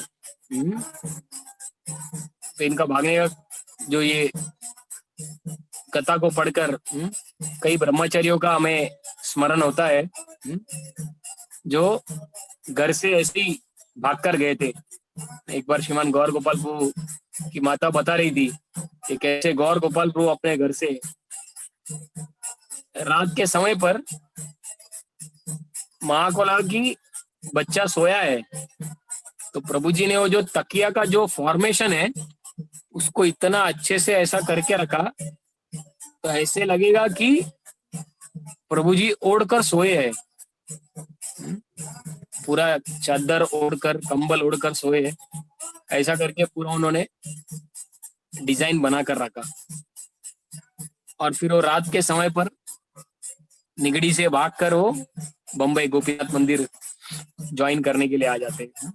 तो इनका भागने का जो ये कथा को पढ़कर कई ब्रह्मचारियों का हमें स्मरण होता है जो घर से ऐसे ही भाग कर गए थे। एक बार श्रीमान गौर गोपाल प्रभु की माता बता रही थी कि कैसे गौर गोपाल प्रभु अपने घर से रात के समय पर माँ को लगा कि बच्चा सोया है, तो प्रभु जी ने वो जो तकिया का जो फॉर्मेशन है उसको इतना अच्छे से ऐसा करके रखा तो ऐसे लगेगा कि प्रभु जी ओढ़कर सोए हैं, पूरा चादर ओढ़कर कंबल ओढ़कर सोए हैं, ऐसा करके पूरा उन्होंने डिजाइन बना कर रखा। और फिर वो रात के समय पर निगड़ी से भागकर वो बम्बई गोपीनाथ मंदिर ज्वाइन करने के लिए आ जाते हैं।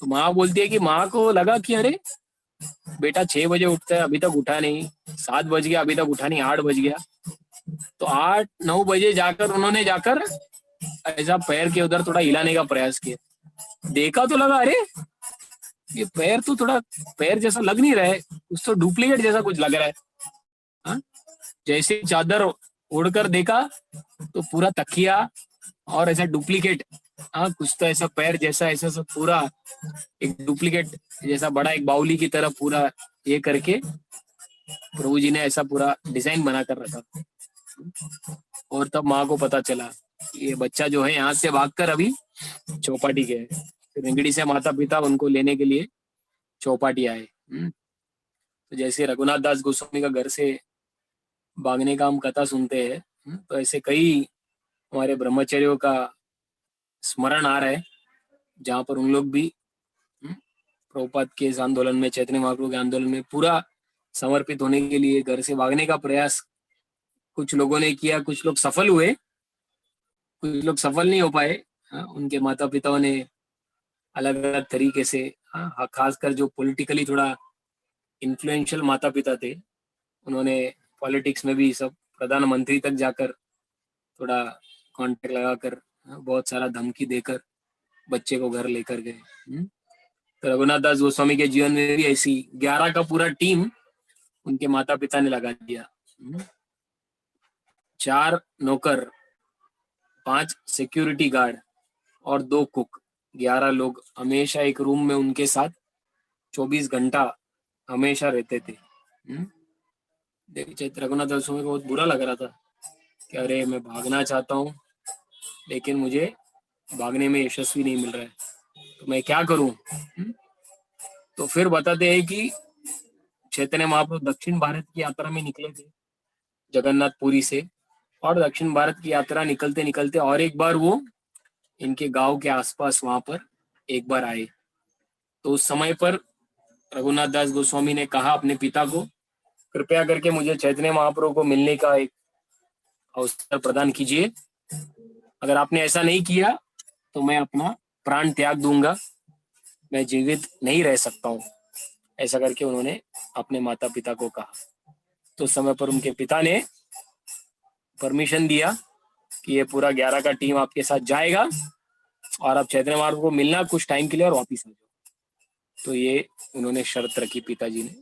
तो माँ बोलती है कि माँ को लगा कि अरे बेटा 6 बजे उठता है अभी तक उठा नहीं, 7 बज गया अभी तक उठा नहीं, 8 बज गया। तो 8-9 बजे जाकर उन्होंने जाकर ऐसा पैर के उधर थोड़ा हिलाने का प्रयास किया, देखा तो लगा अरे ये पैर तो थोड़ा पैर जैसा लग नहीं रहा है, कुछ तो डुप्लीकेट जैसा कुछ लग रहा है। हाँ? जैसे ही चादर ओढ़कर देखा तो पूरा तकिया और ऐसा डुप्लीकेट। हाँ, कुछ तो ऐसा पैर जैसा ऐसा सब पूरा एक डुप्लीकेट जैसा बड़ा एक बाउली की तरह पूरा ये करके प्रभु जी ने ऐसा पूरा डिजाइन बना कर रखा। और तब माँ को पता चला ये बच्चा जो है यहाँ से भागकर अभी चौपाटी गए। फिर रेंगड़ी से माता पिता उनको लेने के लिए चौपाटी आए। तो जैसे रघुनाथ दास गोस्वामी का घर से भागने का हम कथा सुनते हैं, तो ऐसे कई हमारे ब्रह्मचर्यों का स्मरण आ रहा है जहाँ पर उन लोग भी प्रभुपाद के इस आंदोलन में, चैतन्य महाप्रभु के आंदोलन में पूरा समर्पित होने के लिए घर से भागने का प्रयास कुछ लोगों ने किया। कुछ लोग सफल हुए, कुछ लोग सफल नहीं हो पाए। उनके माता पिताओं ने अलग अलग तरीके से, खासकर जो पॉलिटिकली थोड़ा इन्फ्लुएंशियल माता पिता थे, उन्होंने पॉलिटिक्स में भी सब प्रधानमंत्री तक जाकर थोड़ा कॉन्टेक्ट लगाकर बहुत सारा धमकी देकर बच्चे को घर लेकर गए। तो रघुनाथ दास गोस्वामी के जीवन में भी ऐसी 11 का पूरा टीम उनके माता पिता ने लगा दिया। 4 नौकर, 5 सिक्योरिटी गार्ड और 2 कुक, 11 लोग हमेशा एक रूम में उनके साथ 24 घंटा हमेशा रहते थे। देखिए रघुनाथ दास गोस्वामी को बहुत बुरा लग रहा था कि अरे मैं भागना चाहता हूँ लेकिन मुझे भागने में यशस्वी नहीं मिल रहा है, तो मैं क्या करूं। तो फिर बताते हैं कि चैतन्य महाप्रभु दक्षिण भारत की यात्रा में निकले थे जगन्नाथपुरी से, और दक्षिण भारत की यात्रा निकलते निकलते और एक बार वो इनके गांव के आसपास वहां पर एक बार आए। तो उस समय पर रघुनाथ दास गोस्वामी ने कहा अपने पिता को, कृपया करके मुझे चैतन्य महाप्रभु को मिलने का एक अवसर प्रदान कीजिए। अगर आपने ऐसा नहीं किया तो मैं अपना प्राण त्याग दूंगा, मैं जीवित नहीं रह सकता हूँ। ऐसा करके उन्होंने अपने माता पिता को कहा। तो उस समय पर उनके पिता ने परमिशन दिया कि ये पूरा 11 का टीम आपके साथ जाएगा और आप चैतन्य महाप्रभु को मिलना कुछ टाइम के लिए और वापिस आ जाओ। तो ये उन्होंने शर्त रखी पिताजी ने।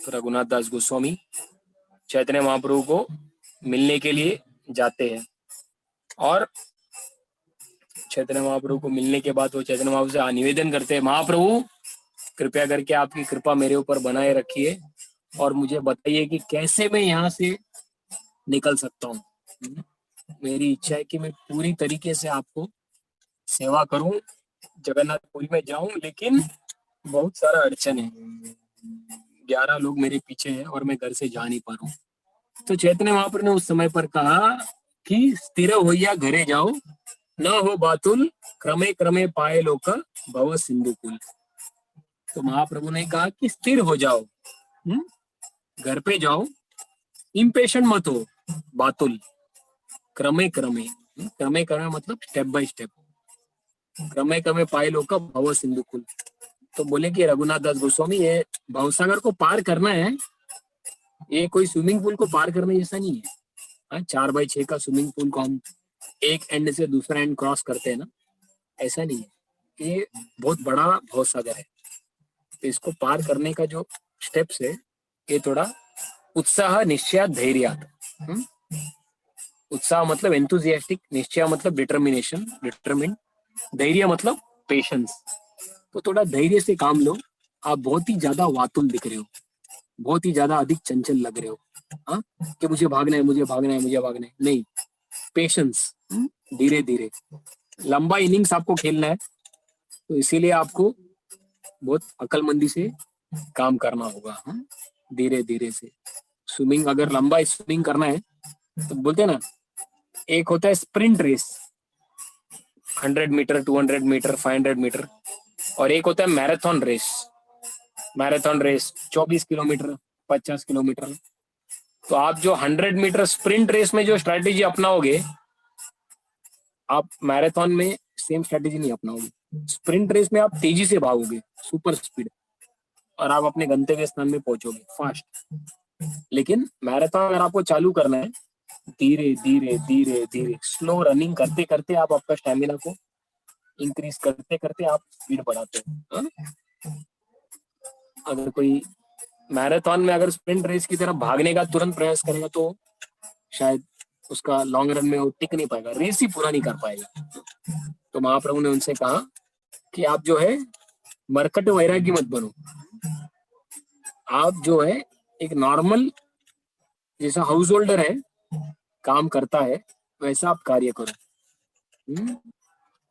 तो रघुनाथ दास गोस्वामी चैतन्य महाप्रभु को मिलने के लिए जाते हैं और चैतन्य महाप्रभु को मिलने के बाद वो चैतन्य महाप्रभु से निवेदन करते हैं, महाप्रभु कृपया करके आपकी कृपा मेरे ऊपर बनाए रखिए और मुझे बताइए कि कैसे मैं यहाँ से निकल सकता हूँ। मेरी इच्छा है कि मैं पूरी तरीके से आपको सेवा करूं, जगन्नाथपुरी में जाऊं, लेकिन बहुत सारा अड़चन है, 11 लोग मेरे पीछे हैं और मैं घर से जा नहीं पा रहा हूँ। तो चैतन्य महाप्रभु ने उस समय पर कहा कि स्थिर होइया घरे जाओ, न हो बातुल क्रमे क्रमे पाए लोक भव सिंधुकुल। तो महाप्रभु ने कहा कि स्थिर हो जाओ, घर पे जाओ, इम्पेशेंट मत हो, बातुल क्रमे क्रमे, क्रमे क्रमे मतलब स्टेप बाय स्टेप, क्रमे क्रमे पाए लोक भव सिंधुकुल। तो बोले कि रघुनाथ दास गोस्वामी ये भवसागर को पार करना है, ये कोई स्विमिंग पूल को पार करने जैसा नहीं है। 4x6 का स्विमिंग पूल को हम एक एंड से दूसरा एंड क्रॉस करते हैं ना, ऐसा नहीं है। ये बहुत बड़ा भवसागर है, तो इसको पार करने का जो स्टेप्स है ये थोड़ा उत्साह, निश्चय, धैर्य। उत्साह मतलब एंथुजियास्टिक, निश्चय मतलब डिटर्मिनेशन, डिटरमिन, धैर्य मतलब पेशेंस। तो थोड़ा धैर्य से काम लो। आप बहुत ही ज्यादा वातुल दिख रहे हो, बहुत ही ज्यादा अधिक चंचल लग रहे हो, कि मुझे भागना है, मुझे भागना है, मुझे भागना है, नहीं, पेशेंस, धीरे धीरे। लंबा इनिंग्स आपको खेलना है, तो इसीलिए आपको बहुत अकलमंदी से काम करना होगा, धीरे धीरे से। स्विमिंग, अगर लंबा स्विमिंग करना है तो बोलते हैं ना, एक होता है sprint race 100 metre, 200 metre, 500 metre, और एक होता है marathon race. Marathon race 24 kilometre, 50 kilometre. तो आप जो 100 मीटर स्प्रिंट रेस में जो स्ट्रैटेजी अपनाओगे, आप मैराथन में सेम स्ट्रैटेजी नहीं अपनाओगे। स्प्रिंट रेस में आप तेजी से भागोगे, सुपर स्पीड, और आप अपने गंतव्य स्थान में पहुंचोगे फास्ट। लेकिन मैराथन अगर आपको चालू करना है, धीरे धीरे धीरे धीरे स्लो रनिंग करते करते आप आपका स्टेमिना को इंक्रीज करते करते आप स्पीड बढ़ाते हो। अगर कोई मैराथन में अगर स्प्रिंट रेस की तरफ भागने का तुरंत प्रयास करेगा तो शायद उसका लॉन्ग रन में वो टिक नहीं पाएगा, रेस ही पूरा नहीं कर पाएगा। तो महाप्रभु ने उनसे कहा कि आप जो है मरकट वैरागी मत बनो, आप जो है एक नॉर्मल जैसा हाउस होल्डर है, काम करता है, वैसा आप कार्य करो।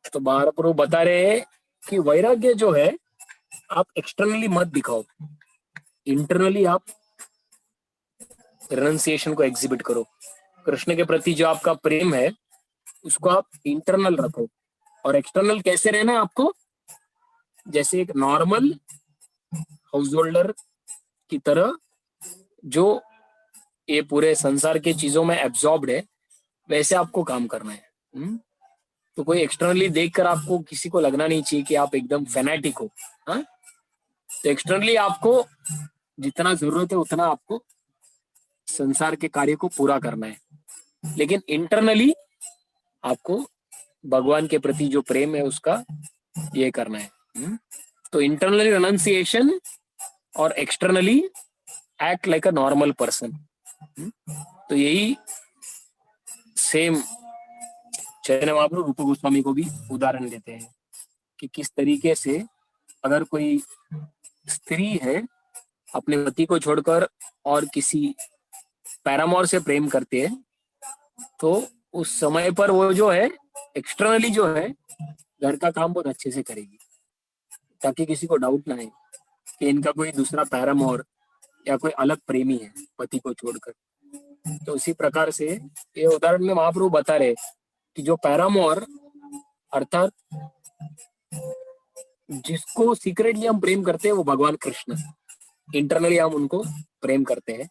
तो महाप्रभु बता रहे हैं कि वैराग्य जो है आप एक्सटर्नली मत दिखाओ, इंटरनली आप रिनंसिएशन को एग्जिबिट करो। कृष्ण के प्रति जो आपका प्रेम है उसको आप इंटरनल रखो, और एक्सटर्नल कैसे रहना है आपको, जैसे एक नॉर्मल हाउस होल्डर की तरह जो ये पूरे संसार के चीजों में एब्जॉर्ब्ड है, वैसे आपको काम करना है। तो कोई एक्सटर्नली देखकर आपको किसी को लगना नहीं चाहिए कि आप एकदम फैनेटिक हो। हाँ, तो एक्सटर्नली आपको जितना जरूरत है उतना आपको संसार के कार्य को पूरा करना है, लेकिन इंटरनली आपको भगवान के प्रति जो प्रेम है उसका ये करना है। तो इंटरनली रिनंसिएशन और externally act like a normal person. तो यही सेम चैतन्य महाप्रभु रूप गोस्वामी को भी उदाहरण देते हैं कि किस तरीके से अगर कोई स्त्री है अपने पति को छोड़कर और किसी पैरामोर से प्रेम करती है, तो उस समय पर वो जो है एक्सटर्नली जो है घर का काम बहुत अच्छे से करेगी, ताकि किसी को डाउट ना है कि इनका कोई दूसरा पैरामोर या कोई अलग प्रेमी है पति को छोड़कर। तो उसी प्रकार से ये उदाहरण में महाप्रभु बता रहे कि जो पैरामोर अर्थात जिसको सीक्रेटली हम प्रेम करते हैं वो भगवान कृष्ण, इंटरनली हम उनको प्रेम करते हैं,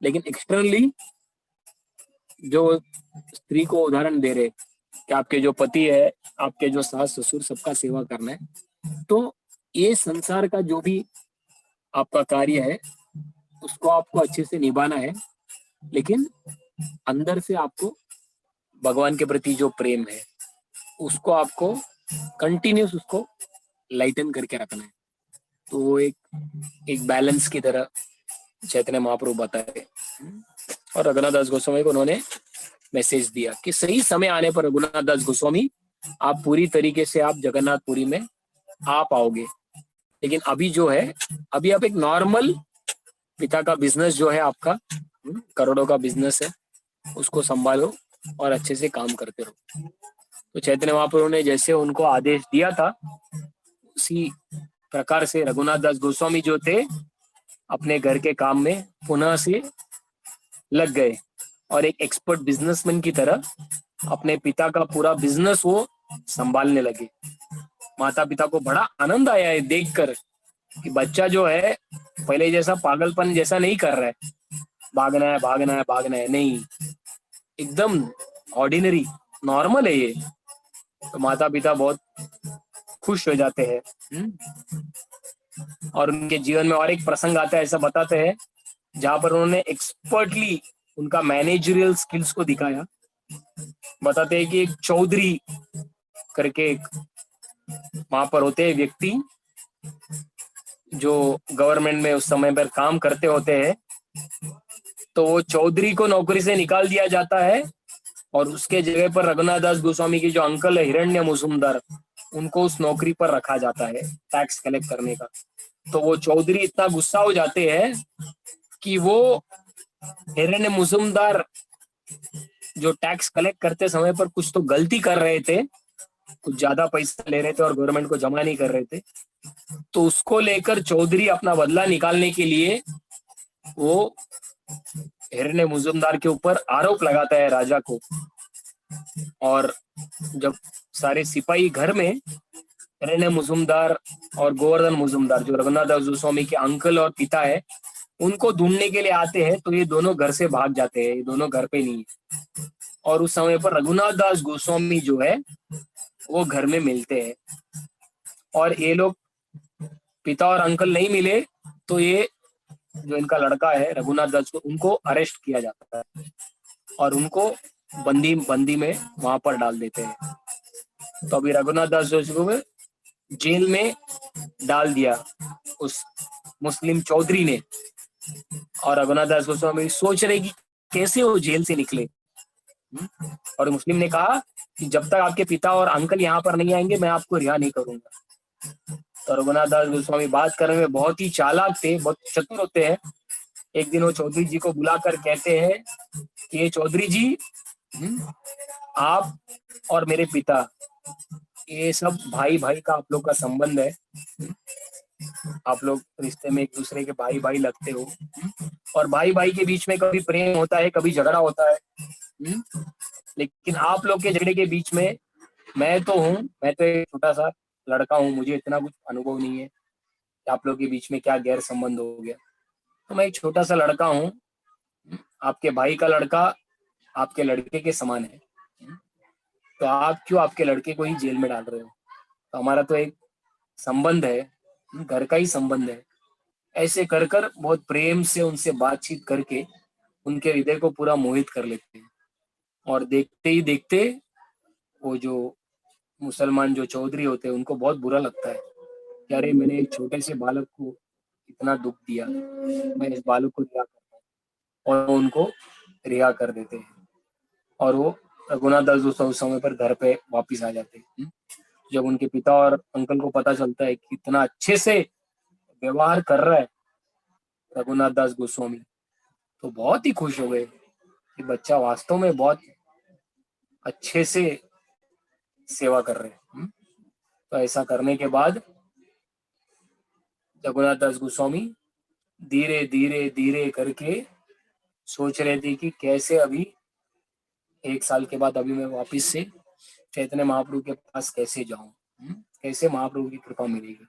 लेकिन एक्सटर्नली जो स्त्री को उदाहरण दे रहे कि आपके जो पति है, आपके जो सास ससुर, सबका सेवा करना है। तो ये संसार का जो भी आपका कार्य है उसको आपको अच्छे से निभाना है, लेकिन अंदर से आपको भगवान के प्रति जो प्रेम है उसको आपको कंटिन्यूस उसको लाइटन करके रखना है। तो वो एक बैलेंस की तरह चैतन्य महाप्रभु बताए, और रघुनाथ दास गोस्वामी को उन्होंने मैसेज दिया कि सही समय आने पर रघुनाथ दास गोस्वामी आप पूरी तरीके से आप जगन्नाथपुरी में आ पाओगे, लेकिन अभी जो है अभी आप एक नॉर्मल पिता का बिजनेस जो है आपका करोड़ों का बिजनेस है उसको संभालो और अच्छे से काम करते रहो। तो चैतन्य महाप्रभु ने जैसे उनको आदेश दिया था उसी प्रकार से रघुनाथ दास गोस्वामी जो थे अपने घर के काम में पुनः से लग गए और एक एक्सपर्ट बिजनेसमैन की तरह अपने पिता का पूरा बिजनेस वो संभालने लगे। माता पिता को बड़ा आनंद आया है देखकर कि बच्चा जो है पहले जैसा पागलपन जैसा नहीं कर रहा है, भागना है भागना है भागना है, नहीं, एकदम ऑर्डिनरी नॉर्मल है ये। तो माता पिता बहुत खुश हो जाते हैं। और उनके जीवन में और एक प्रसंग आता है, ऐसा बताते हैं जहां पर उन्होंने एक्सपर्टली उनका मैनेजरियल स्किल्स को दिखाया। बताते हैं कि एक चौधरी करके एक वहां पर होते हैं व्यक्ति जो गवर्नमेंट में उस समय पर काम करते होते हैं, तो वो चौधरी को नौकरी से निकाल दिया जाता है और उसके जगह पर रघुनाथ दास गोस्वामी की जो अंकल है हिरण्य मुजुमदार, उनको उस नौकरी पर रखा जाता है टैक्स कलेक्ट करने का। तो वो चौधरी इतना गुस्सा हो जाते हैं कि वो हिरण्य मुजुमदार जो टैक्स कलेक्ट करते समय पर कुछ तो गलती कर रहे थे, कुछ ज्यादा पैसा ले रहे थे और गवर्नमेंट को जमा नहीं कर रहे थे, तो उसको लेकर चौधरी अपना बदला निकालने के लिए वो हिरण्य मुजुमदार के ऊपर आरोप लगाता है राजा को। और जब सारे सिपाही घर में हिरण्य मुजुमदार और गोवर्धन मुजुमदार जो रघुनाथ दास गोस्वामी के अंकल और पिता है उनको ढूंढने के लिए आते हैं, तो ये दोनों घर से भाग जाते हैं, ये दोनों घर पे नहीं है। और उस समय पर रघुनाथ दास गोस्वामी जो है वो घर में मिलते हैं, और ये लोग पिता और अंकल नहीं मिले तो ये जो इनका लड़का है रघुनाथ दास को उनको अरेस्ट किया जाता है और उनको बंदी में वहां पर डाल देते हैं। तो अभी रघुनाथ दास को जेल में डाल दिया उस मुस्लिम चौधरी ने, और रघुनाथ दास गोस्वामी सोच रहे कि कैसे वो जेल से निकले। और मुस्लिम ने कहा कि जब तक आपके पिता और अंकल यहाँ पर नहीं आएंगे मैं आपको रिहा नहीं करूंगा। तो रघुनाथ दास गोस्वामी बात करने में बहुत ही चालाक थे, बहुत चतुर होते हैं। एक दिन वो चौधरी जी को बुलाकर कहते हैं कि ये चौधरी जी, आप और मेरे पिता, ये सब भाई भाई का आप लोग का संबंध है, आप लोग रिश्ते में एक दूसरे के भाई भाई लगते हो, और भाई भाई के बीच में कभी प्रेम होता है, कभी झगड़ा होता है। लेकिन आप लोग के झगड़े के बीच में मैं तो हूँ, मैं तो एक छोटा सा लड़का हूँ, मुझे इतना कुछ अनुभव नहीं है कि आप लोग के बीच में क्या गैर संबंध हो गया। तो मैं एक छोटा सा लड़का हूँ, आपके भाई का लड़का आपके लड़के के समान है, तो आप क्यों आपके लड़के को ही जेल में डाल रहे हो। तो हमारा तो एक संबंध है, घर का ही संबंध है। ऐसे कर कर बहुत प्रेम से उनसे बातचीत करके उनके हृदय को पूरा मोहित कर लेते हैं। और देखते ही देखते वो जो मुसलमान जो चौधरी होते हैं उनको बहुत बुरा लगता है कि अरे मैंने एक छोटे से बालक को इतना दुख दिया, मैं इस बालक को रिहा करता हूँ। और वो उनको रिहा कर देते हैं और वो रघुनाथ दास उस समय पर घर पे वापिस आ जाते हैं। जब उनके पिता और अंकल को पता चलता है कि इतना अच्छे से व्यवहार कर रहा है रघुनाथ दास गोस्वामी, तो बहुत ही खुश हो गए कि बच्चा वास्तव में बहुत अच्छे से सेवा कर रहे हैं। तो ऐसा करने के बाद रघुनाथ दास गोस्वामी धीरे धीरे धीरे करके सोच रहे थे कि कैसे अभी 1 साल के बाद अभी मैं वापिस से चैतन्य महाप्रभु के पास कैसे जाऊं, कैसे महाप्रभु की कृपा मिलेगी।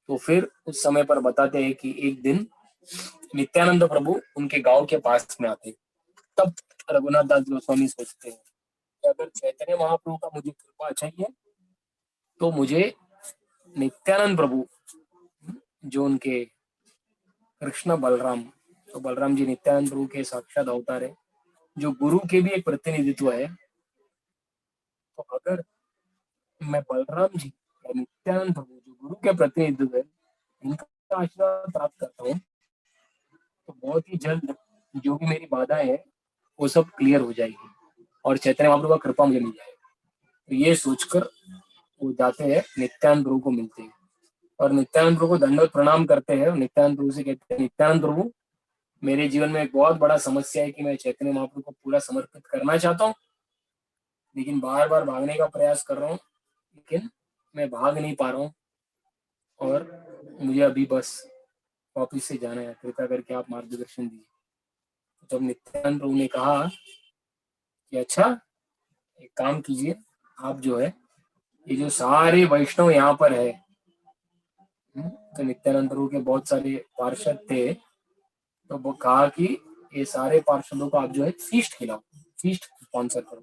तो फिर उस समय पर बताते हैं कि एक दिन नित्यानंद प्रभु उनके गांव के पास में आते। तब रघुनाथ दास गोस्वामी सोचते हैं कि अगर चैतन्य महाप्रभु का मुझे कृपा चाहिए तो मुझे नित्यानंद प्रभु, जो उनके कृष्ण बलराम, तो बलराम जी नित्यानंद प्रभु के साक्षात अवतार है, जो गुरु के भी एक प्रतिनिधित्व है। तो अगर मैं बलराम जी या नित्यानंद प्रभु जो गुरु के प्रतिनिधित्व है इनका आशीर्वाद प्राप्त करता हूँ तो बहुत ही जल्द जो भी मेरी बाधाएं है वो सब क्लियर हो जाएगी और चैतन्य महाप्रभु का कृपा मुझे मिल जाएगी। तो ये सोचकर वो जाते हैं, नित्यानंद प्रभु को मिलते हैं और नित्यानंद प्रभु को दंडवत प्रणाम करते हैं। नित्यानंद प्रभु से कहते हैं, नित्यानंद प्रभु मेरे जीवन में एक बहुत बड़ा समस्या है कि मैं चैतन्य महाप्रभु को पूरा समर्पित करना चाहता हूँ, लेकिन बार बार भागने का प्रयास कर रहा हूँ, लेकिन मैं भाग नहीं पा रहा हूँ और मुझे अभी बस वापिस से जाना है, कृपया करके आप मार्गदर्शन दीजिए। तो जब नित्यानंद प्रभु ने कहा कि अच्छा एक काम कीजिए, आप जो है ये जो सारे वैष्णव यहाँ पर है, तो नित्यानंद प्रभु के बहुत सारे पार्षद थे, तो वो कहा कि ये सारे पार्षदों को आप जो है फीस्ट खिलाओ, फीस्ट स्पॉन्सर करो।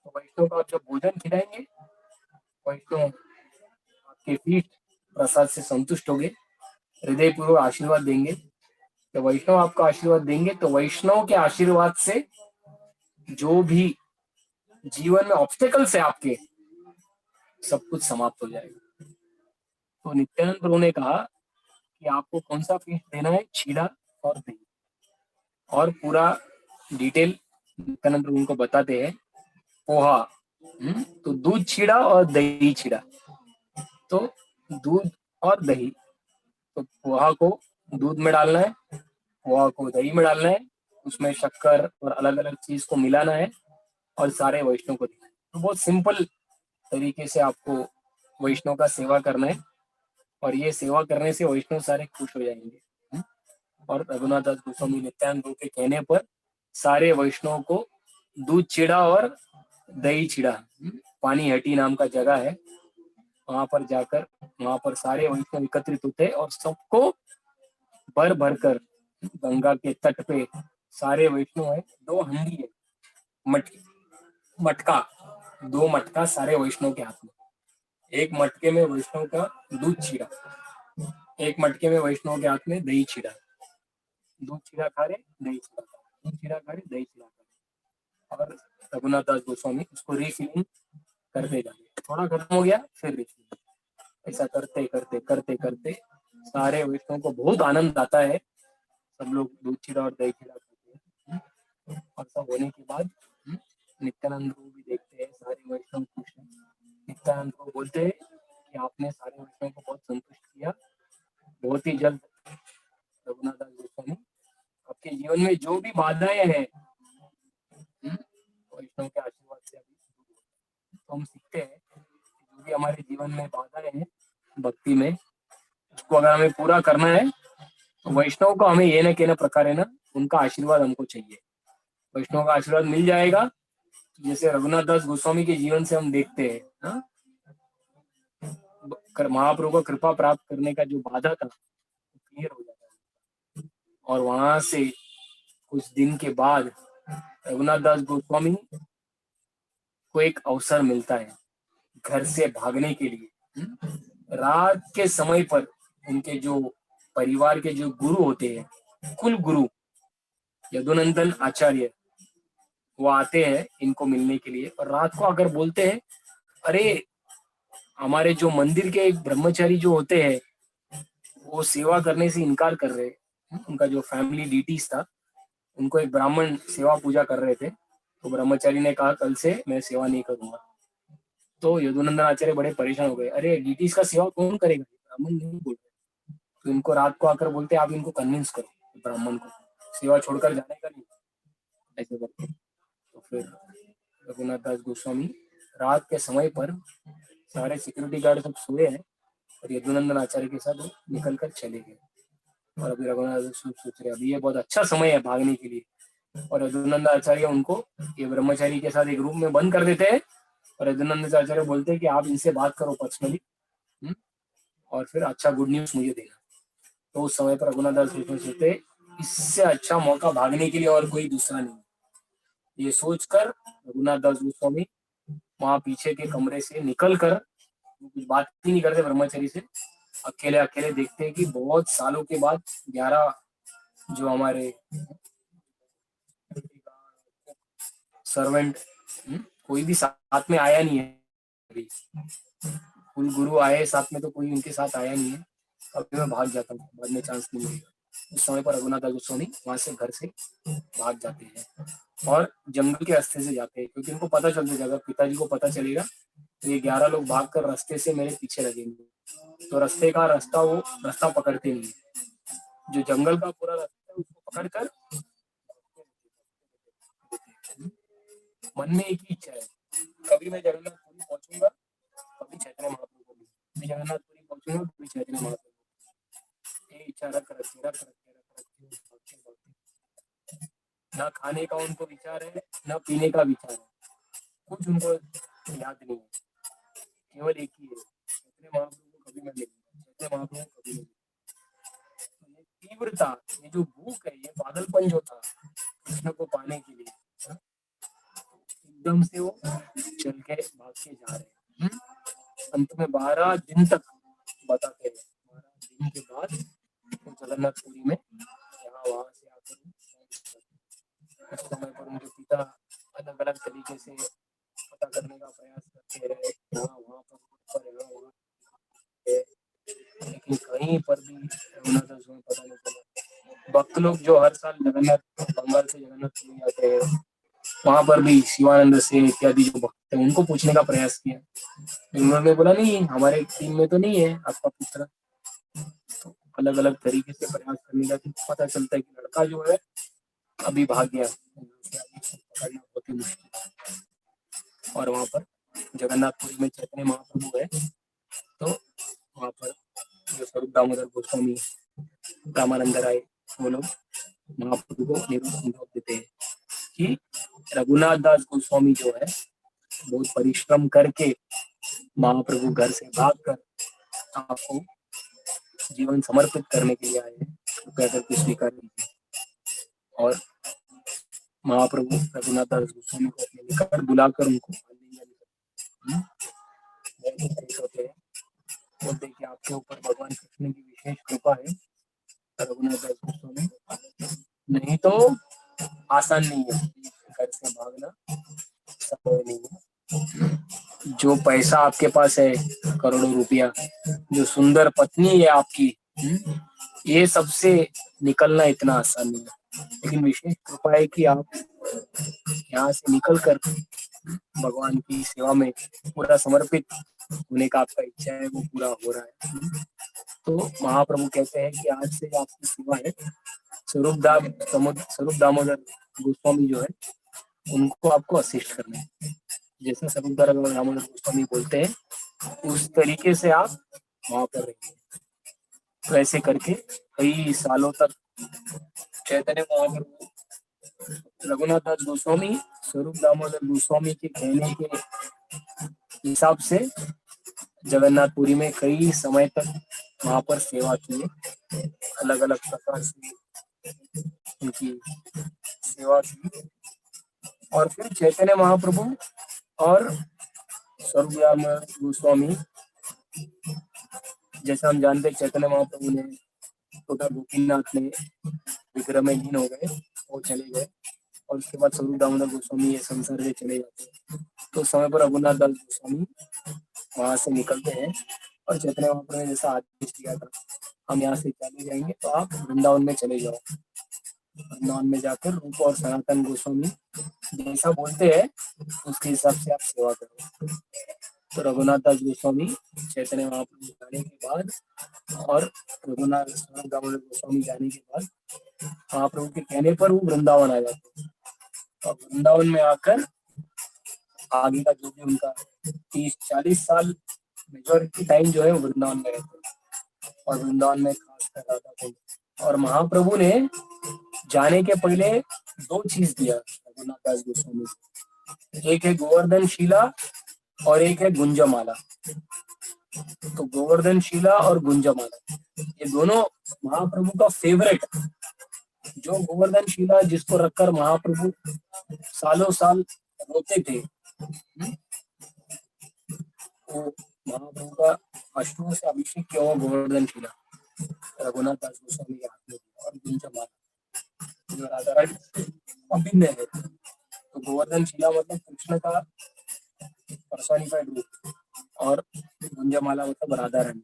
तो वैष्णव को आप जब भोजन खिलाएंगे, वैष्णव आपके फीस्ट प्रसाद से संतुष्ट होंगे, हृदय पूर्वक आशीर्वाद देंगे। तो वैष्णव आपको आशीर्वाद देंगे तो वैष्णव के आशीर्वाद से जो भी जीवन में ऑब्स्टेकल्स है आपके, सब कुछ समाप्त हो जाएगा। तो नित्यानंद प्रभु ने कहा कि आपको कौन सा फीस्ट देना है, छीड़ा और दही, और पूरा डिटेल नित्यानंद प्रभु उनको बताते हैं। पोहा, तो दूध छीड़ा और दही छीड़ा, तो दूध और दही, तो पोहा को दूध में डालना है, पोहा को दही में डालना है, उसमें शक्कर और अलग अलग चीज को मिलाना है और सारे वैष्णव को देना है। तो बहुत सिंपल तरीके से आपको वैष्णव का सेवा करना है और ये सेवा करने से वैष्णव सारे खुश हो जाएंगे। और रघुनाथ दास गोस्वामी नित्यानंद प्रभु के कहने पर सारे वैष्णव को दूध चिड़ा और दही चिड़ा, पानी हटी नाम का जगह है, वहां पर जाकर वहां पर सारे वैष्णव एकत्रित होते हैं और सबको भर भर कर गंगा के तट पे सारे वैष्णव है, 2 हंडी है, मटका, 2 मटका सारे वैष्णव के हाथ में, एक मटके में वैष्णव का दूध छीड़ा, एक मटके में वैष्णव के हाथ में दही छीड़ा, दूध छीड़ा खा रहे दही छीड़ा खा रहे, दूध छीड़ा खा रहे दही छीड़ा खा रहे, और रघुनाथ दास गोस्वामी उसको रिफिलिंग करते जाते, थोड़ा खत्म हो गया फिर रिफिलिंग, ऐसा करते करते करते करते सारे वैष्णव को बहुत आनंद आता है। सब लोग दूध चीरा और दही चीरा खाते हैं। और सब होने के बाद नित्यानंद को भी देखते हैं, सारे वैष्णव खुश हैं। नित्यानंद को बोलते हैं कि आपने सारे वैष्णव को बहुत संतुष्ट किया। बहुत ही जल्द रघुनाथ दास गोस्वामी आपके जीवन में जो भी बाधाएं हैं वैष्णव के आशीर्वाद से अभी दूर हो गई। तो हम सीखते हैं कि जो भी हमारे जीवन में बाधाएं हैं भक्ति में, उसको अगर हमें पूरा करना है तो वैष्णव को हमें ये न कहना प्रकार है ना, उनका आशीर्वाद हमको चाहिए। वैष्णव का आशीर्वाद मिल जाएगा। जैसे रघुनाथ दास गोस्वामी के जीवन से हम देखते हैं हाँ, महाप्रभु को कृपा प्राप्त करने का जो बाधा था क्लियर हो जाता है। और वहां से कुछ दिन के बाद रघुनाथ दास गोस्वामी को एक अवसर मिलता है घर से भागने के लिए। रात के समय पर उनके जो परिवार के जो गुरु होते हैं, कुल गुरु यदुनंदन आचार्य, वो आते हैं इनको मिलने के लिए। और रात को आकर बोलते हैं, अरे हमारे जो मंदिर के एक ब्रह्मचारी जो होते हैं वो सेवा करने से इनकार कर रहे हैं। उनका जो फैमिली डिटीज था, उनको एक ब्राह्मण सेवा पूजा कर रहे थे, तो ब्रह्मचारी ने कहा कल से मैं सेवा नहीं करूंगा। तो यदुनंदन आचार्य बड़े परेशान हो गए, अरे डिटीज का सेवा कौन करेगा, ब्राह्मण नहीं बोल रहे। तो इनको रात को आकर बोलते आप इनको कन्विंस करो ब्राह्मण को सेवा छोड़कर जाने का नहीं, ऐसे करके। तो फिर रघुनाथ दास गोस्वामी रात के समय पर सारे सिक्योरिटी गार्ड सब सोए हैं और यदुनंदन आचार्य के साथ निकल कर चले गए। और अभी रघुनाथ दास सोच रहे अभी ये बहुत अच्छा समय है भागने के लिए। और यदुनंदन आचार्य उनको ये ब्रह्मचारी के साथ एक रूम में बंद कर देते हैं। और यदुनंदन आचार्य बोलते हैं कि आप इनसे बात करो पर्सनली और फिर अच्छा गुड न्यूज मुझे देना। तो उस समय पर रघुनाथ दास गोस्वामी सोचते इससे अच्छा मौका भागने के लिए और कोई दूसरा नहीं। ये सोचकर रघुनाथ दास गोस्वामी वहां पीछे के कमरे से निकल कर, कुछ बात ही नहीं करते ब्रह्मचारी से, अकेले अकेले देखते हैं कि बहुत सालों के बाद 11 जो हमारे सर्वेंट कोई भी साथ में आया नहीं है अभी। कुल गुरु आए साथ में तो कोई उनके साथ आया नहीं है। अभी मैं भाग जाता हूँ, बाद में चांस नहीं मिलेगा। उस समय पर रघुनाथ दास गोस्वामी वहां से घर से भाग जाते हैं और जंगल के रास्ते से जाते हैं, क्योंकि उनको पता चल जाएगा, अगर पिताजी को पता चलेगा तो ये 11 लोग भाग कर रास्ते से मेरे पीछे लगेंगे। तो रास्ते का रास्ता वो रास्ता पकड़ते नहीं, जो जंगल का पूरा रास्ता है उसको पकड़ कर मन में एक ही इच्छा है, कभी मैं जगन्नाथपुरी पहुंचूंगा, कभी चैतन्य महाप्रभु को मैं जगन्नाथपुरी पहुंचूंगा, कभी चैतन्य महाप्रभु। ये इच्छा रख रखे रख रखे रख रखे ना खाने का उनको विचार है, ना पीने का विचार है, कुछ उनको याद नहीं है। केवल एक ही है, चैतन्य महाप्रभु को कभी मैं देखूंगा, चैतन्य महाप्रभु को कभी नहीं। ये तीव्रता, ये जो भूख है, ये पागलपन जो था कृष्ण को पाने के लिए, एकदम से वो चल के भाग के जा रहे हैं। अंत में 12 दिन तक बताते हैं, 12 दिन के बाद वो जगन्नाथपुरी में यहाँ वहां से आकर उस समय पर उनके पिता अलग अलग तरीके से पता करने का प्रयास करते रहे, यहाँ वहाँ पर यहाँ वहाँ, लेकिन कहीं पर भी रघुनाथ दास को पता नहीं चला। भक्त लोग जो हर साल जगन्नाथ बंगाल से जगन्नाथपुरी आते हैं, वहां पर भी शिवानंद से इत्यादि जो भक्त है उनको पूछने का प्रयास किया, उन्होंने बोला नहीं हमारे टीम में तो नहीं है आपका पुत्र। तो अलग अलग तरीके से प्रयास करने का पता चलता है कि लड़का जो है अभी भाग गया, पकड़ना बहुत ही मुश्किल है। और वहां पर जगन्नाथपुरी में चैतन्य महाप्रभु है, तो वहां पर जो स्वरूप दामोदर गोस्वामी, रामानंद राय, वो लोग महाप्रभु को निरोध देते हैं कि रघुनाथ दास गोस्वामी जो है बहुत परिश्रम करके महाप्रभु घर से भागकर आपको जीवन समर्पित करने के लिए आए हैं, कृपया करके स्वीकार कीजिए। और महाप्रभु रघुनाथ दास गोस्वामी को अपने निकट बुलाकर उनको होते हैं, बोलते कि आपके ऊपर भगवान कृष्ण की विशेष कृपा है रघुनाथ दास गोस्वामी, नहीं तो आसान नहीं है घर से भागना, संभव नहीं है। जो पैसा आपके पास है करोड़ों रुपया, जो सुंदर पत्नी है आपकी, ये सबसे निकलना इतना आसान नहीं है, लेकिन विशेष कृपा है कि आप यहाँ से निकल कर भगवान की सेवा में पूरा समर्पित होने का आपका इच्छा है वो पूरा हो रहा है। तो महाप्रभु कहते हैं कि आज से आपकी सेवा है। स्वरूप दामोदर गोस्वामी जो है उनको आपको असिस्ट करना है। जैसे स्वरूप दामोदर गोस्वामी बोलते हैं उस तरीके से आप वहां पर रहेंगे। तो ऐसे करके कई सालों तक चैतन्य महाप्रभु रघुनाथ दास गोस्वामी स्वरूप दामोदर गोस्वामी के कहने के हिसाब से जगन्नाथपुरी में कई समय तक वहां पर सेवा की, अलग अलग प्रकार से उनकी सेवा की। और फिर चैतन्य महाप्रभु और स्वरूप दामोदर गोस्वामी, जैसा हम जानते हैं चैतन्य महाप्रभु ने छोटा गोपीनाथ ने विग्रह में लीन हो गए, वो चले गए, और उसके बाद स्वरूप दामोदर गोस्वामी ये संसार से चले जाते हैं। तो उस समय पर रघुनाथ दास गोस्वामी वहां से निकलते हैं और चैतन्य महाप्रभु ने जैसा आदेश दिया था हम यहाँ से चले जाएंगे तो आप वृंदावन में चले जाओ। वृंदावन में जाकर रूप और सनातन गोस्वामी जैसा बोलते हैं उसके हिसाब से आप सेवा करो। तो रघुनाथ दास गोस्वामी चैतन्य महाप्रभु जाने के बाद और रघुनाथ दामोदर गोस्वामी जाने के बाद महाप्रभु के कहने पर वो वृंदावन आ जाते हैं। और वृंदावन में आकर आगे का जो भी उनका 30-40 साल मेजोरिटी टाइम जो है वृंदावन में रहते हैं। और वृंदावन में खासकर राधा कुंड, और महाप्रभु ने जाने के पहले 2 चीज दिया रघुनाथ दास गोस्वामी को, एक है गोवर्धन शिला और एक है गुंजमाला। तो गोवर्धन शिला और गुंजमाला ये दोनों महाप्रभु का फेवरेट। जो गोवर्धन शिला जिसको रखकर महाप्रभु सालों साल रोते थे, वो महाप्रभु का अश्रुओं से अभिषेक किया हुआ गोवर्धन शिला रघुनाथ दास गोस्वामी के हाथ में दिया। और गुंजमाला जो राधा रानी अभिन्न है। तो गोवर्धन शिला मतलब कृष्ण का पर्सोनिफाइड रूप और गुंजमाला मतलब राधा रानी।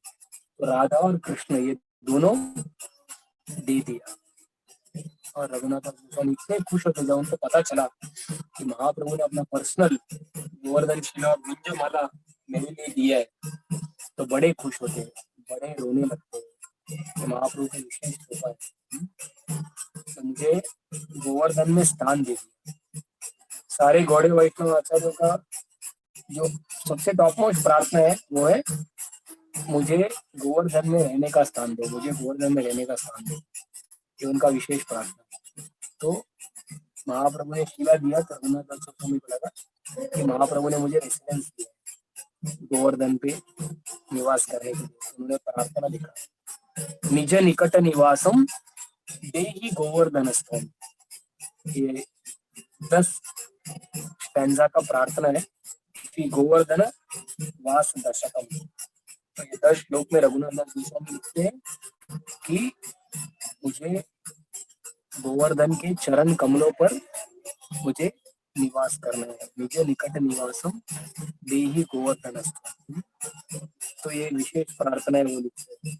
तो राधा और कृष्ण ये दोनों दे दिया। और रघुनाथ गोस्वामी इतने खुश होते जब उनको पता चला कि महाप्रभु ने अपना पर्सनल गोवर्धन शिला और गुंजमाला मेरे लिए दिया है, तो बड़े खुश होते हैं, बड़े रोने लगते हैं कि महाप्रभु की विशेष कृपा है, तो मुझे गोवर्धन में स्थान दे दिया। सारे गौड़े वैष्णव आचार्यों का जो सबसे टॉप मोस्ट प्रार्थना है वो है मुझे गोवर्धन में रहने का स्थान दो, मुझे गोवर्धन में रहने का स्थान दो। ये उनका विशेष प्रार्थना। तो महाप्रभु ने शिला दिया तो रघुनाथ दास गोस्वामी को लगा कि महाप्रभु ने मुझे रेसिडेंस दिया गोवर्धन पे निवास करने के लिए। उन्होंने प्रार्थना लिखा निज निकट निवासम देहि गोवर्धन स्थल। ये 10 स्टैंजा का प्रार्थना है कि गोवर्धन वास दशकम। तो ये 10 श्लोक में रघुनाथ दास गोस्वामी लिखते हैं कि मुझे गोवर्धन के चरण कमलों पर मुझे निवास करना है, मुझे निकट निवासम देहि गोवर्धन स्थल। तो ये विशेष प्रार्थना है वो लिखते हैं।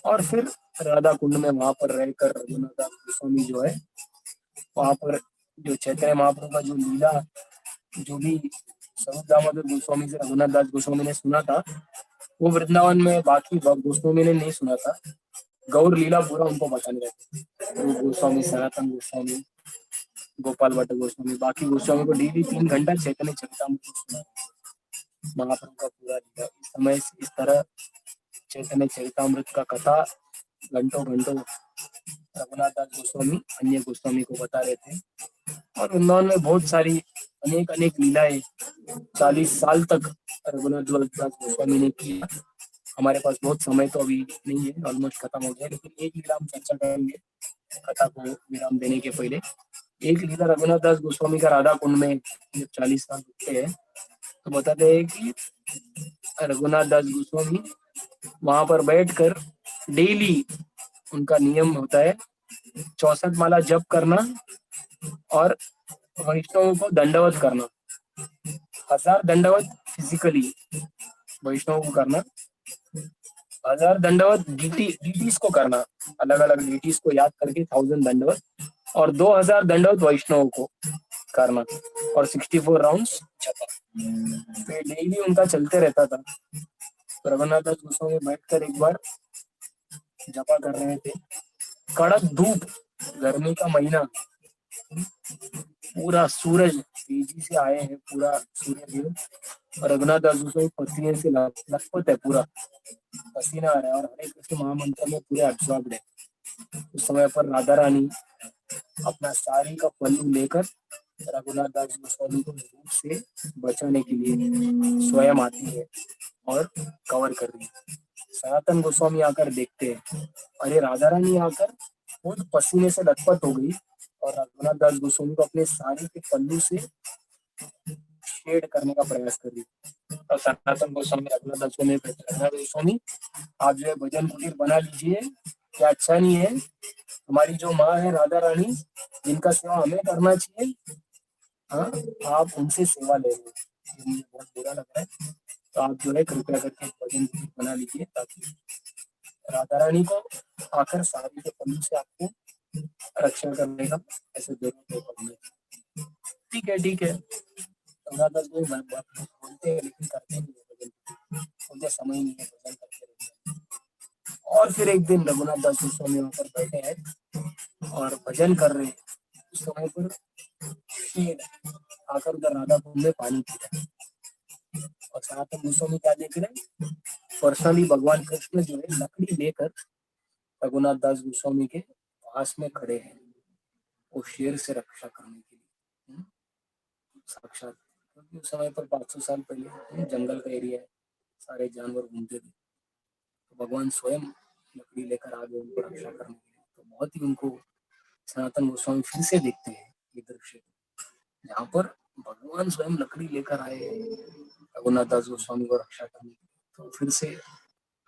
और फिर राधा कुंड में वहां पर रहकर रघुनाथ दास गोस्वामी जो है वहां पर जो चैतन्य महाप्रभु का जो लीला जो भी स्वरूप दामोदर गोस्वामी से रघुनाथ दास गोस्वामी ने सुना था वो वृंदावन में बाकी गोस्वामी ने नहीं सुना था। गौर लीला पूरा उनको बताने रहते, रूप गोस्वामी, सनातन गोस्वामी, गोपाल भट्ट गोस्वामी, बाकी गोस्वामी को डेली 3 घंटा चैतन्य चरितामृत सुना महाप्रभु का पूरा लीला। इस समय इस तरह चैतन्य चरितामृत का कथा घंटों घंटों रघुनाथ दास गोस्वामी अन्य गोस्वामी को बता रहे थे। और वृंदावन में बहुत सारी अनेक अनेक लीलाएं 40 साल तक रघुनाथ दास गोस्वामी ने किया। हमारे पास बहुत समय तो अभी नहीं है, ऑलमोस्ट खत्म हो गया, लेकिन एक लीला हम चर्चा करेंगे कथा को विराम देने के पहले। एक लीला रघुनाथ दास गोस्वामी का राधा कुंड में जब 40 साल रुकते हैं तो बताते हैं कि रघुनाथ दास गोस्वामी वहां पर बैठकर डेली उनका नियम होता है 64 माला जप करना और वैष्णवों को दंडवत करना। 1000 दंडवत फिजिकली वैष्णव को करना 1000 दंडवत डीटीज को करना, अलग अलग डीटीज को याद करके 1000 दंडवत, और 2000 दंडवत वैष्णव को करना, और 64 राउंड्स जपा। तो डेली उनका चलते रहता था। तो रघुनाथ दास गोस्वामी बैठकर एक बार जपा कर रहे थे, कड़क धूप, गर्मी का महीना, पूरा सूरज तेजी से आए हैं, पूरा सूर्य देव, और रघुनाथ दास गोस्वामी पसीने से लथपथ है, पूरा पसीना आ रहा है, और हरे कृष्ण महामंत्र में पूरे अब्सॉर्ब्ड है। उस समय पर राधा रानी अपना साड़ी का पल्लू लेकर रघुनाथ दास गोस्वामी को धूप से बचाने के लिए स्वयं आती है और कवर कर रही है। सनातन गोस्वामी आकर देखते हैं, अरे राधा रानी आकर खुद पसीने से लथपथ हो गई, और रघुनाथ दास गोस्वामी को अपने साड़ी के पल्लू से शेड करने का प्रयास कर रही है। और सनातन गोस्वामी रघुनाथ दास गोस्वामी कहते हैं, रघुनाथ गोस्वामी आप जो है भजन कुटीर बना लीजिए, क्या अच्छा नहीं है? हमारी जो माँ है राधा रानी, जिनका सेवा हमें करना चाहिए, हाँ, आप उनसे सेवा ले रहे हैं, मुझे बहुत बुरा लग रहा है। तो आप जो है कृपया करके भजन कुटीर बना लीजिए, ताकि राधा रानी को आकर साड़ी के पल्लू से आपको रक्षा करने का ऐसे जरूरत है पड़ने। ठीक है ठीक है, रघुनाथ दास कोई बोलते हैं लेकिन करते नहीं है भजन, उनके समय नहीं है, भजन करते रहते हैं। और फिर एक दिन रघुनाथ दास गोस्वामी वहां पर बैठे हैं और भजन कर रहे हैं। उस समय पर शेर आकर उधर राधा कुंड में पानी पी रहे हैं, और सनातन गोस्वामी क्या देख रहे हैं? पर्सनली भगवान कृष्ण जो है लकड़ी लेकर रघुनाथ दास गोस्वामी के पास में खड़े हैं, वो शेर से रक्षा करने के लिए। साक्षात, क्योंकि उस समय पर 500 साल पहले जंगल का एरिया है, सारे जानवर घूमते थे, तो भगवान स्वयं लकड़ी लेकर आ गए उनको रक्षा करने के लिए। तो बहुत ही उनको सनातन गोस्वामी फिर से देखते हैं ये दृश्य, जहाँ पर भगवान स्वयं लकड़ी लेकर आए रघुनाथ दास गोस्वामी को रक्षा करने के लिए। तो फिर से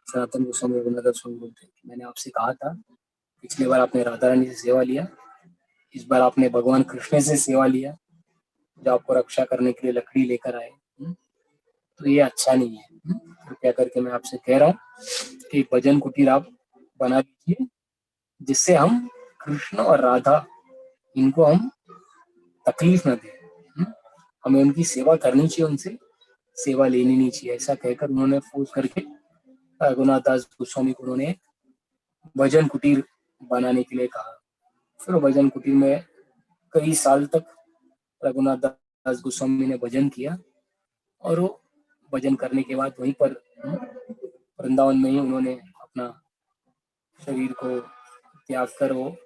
सनातन गोस्वामी रघुनाथ दास गोस्वामी बोलते हैं, मैंने आपसे कहा था, पिछली बार आपने राधा रानी से सेवा लिया, इस बार आपने भगवान कृष्ण से सेवा लिया, जो आपको रक्षा करने के लिए लकड़ी लेकर आए। तो ये अच्छा नहीं है। कृपया करके मैं आपसे कह रहा हूँ कि भजन कुटीर आप बना लीजिए, जिससे हम कृष्ण और राधा, इनको हम तकलीफ न दें। हमें उनकी सेवा करनी चाहिए, उनसे सेवा लेनी नहीं चाहिए। ऐसा कहकर उन्होंने फोर्स करके रघुनाथ दास गोस्वामी को उन्होंने भजन कुटीर बनाने के लिए कहा। फिर भजन कुटीर में कई साल तक रघुनाथ दास गोस्वामी ने भजन किया, और वो भजन करने के बाद वहीं पर वृंदावन में ही उन्होंने अपना शरीर को त्याग कर वो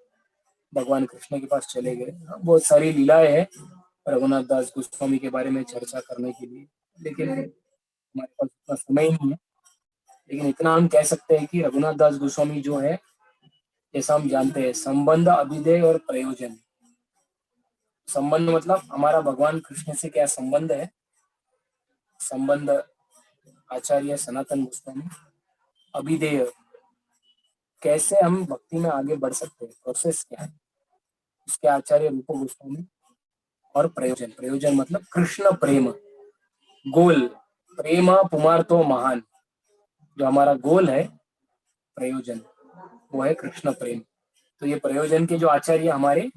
भगवान कृष्ण के पास चले गए। बहुत सारी लीलाएं हैं रघुनाथ दास गोस्वामी के बारे में चर्चा करने के लिए, लेकिन हमारे पास उतना समय ही नहीं है। लेकिन इतना हम कह सकते हैं कि रघुनाथ दास गोस्वामी जो है, जैसा हम जानते हैं, संबंध, अभिधेय और प्रयोजन। संबंध मतलब हमारा भगवान कृष्ण से क्या संबंध है, संबंध आचार्य सनातन गोस्वामी। अभिधेय, कैसे हम भक्ति में आगे बढ़ सकते हैं, प्रोसेस क्या है, उसके आचार्य रूप गोस्वामी। और प्रयोजन, प्रयोजन मतलब कृष्ण प्रेम, गोल, प्रेम पुमार तो महान, जो हमारा गोल है, प्रयोजन, वो है कृष्ण प्रेम। तो ये प्रयोजन के जो आचार्य हमारे,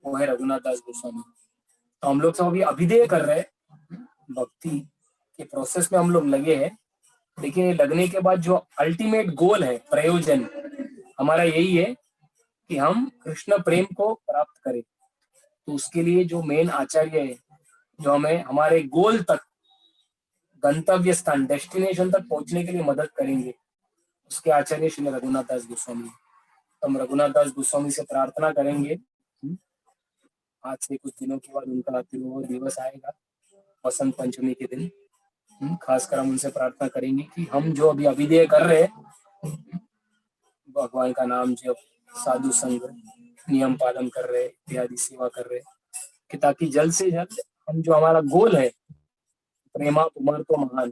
वो है रघुनाथ दास गोस्वामी। तो हम लोग सब अभी अभिधेय कर रहे हैं, भक्ति के प्रोसेस में हम लोग लगे हैं, लेकिन ये लगने के बाद जो अल्टीमेट गोल है, प्रयोजन हमारा यही है कि हम कृष्ण प्रेम को प्राप्त करें। तो उसके लिए जो मेन आचार्य है, जो हमें हमारे गोल तक, गंतव्य स्थान, डेस्टिनेशन तक पहुंचने के लिए मदद करेंगे, उसके आचार्य श्री रघुनाथ दास गोस्वामी। तो हम रघुनाथ दास गोस्वामी से प्रार्थना करेंगे, आज से कुछ दिनों के बाद उनका तिरुवोर दिवस आएगा, वसंत पंचमी के दिन। खासकर हम उनसे प्रार्थना करेंगे कि हम जो अभी अभिधेय कर रहे हैं, भगवान का नाम जप, साधु संग, नियम पालन कर रहे, इत्यादि सेवा कर रहे, कि ताकि जल्द से जल्द हम जो हमारा गोल है, प्रेमा कुमार तो महान,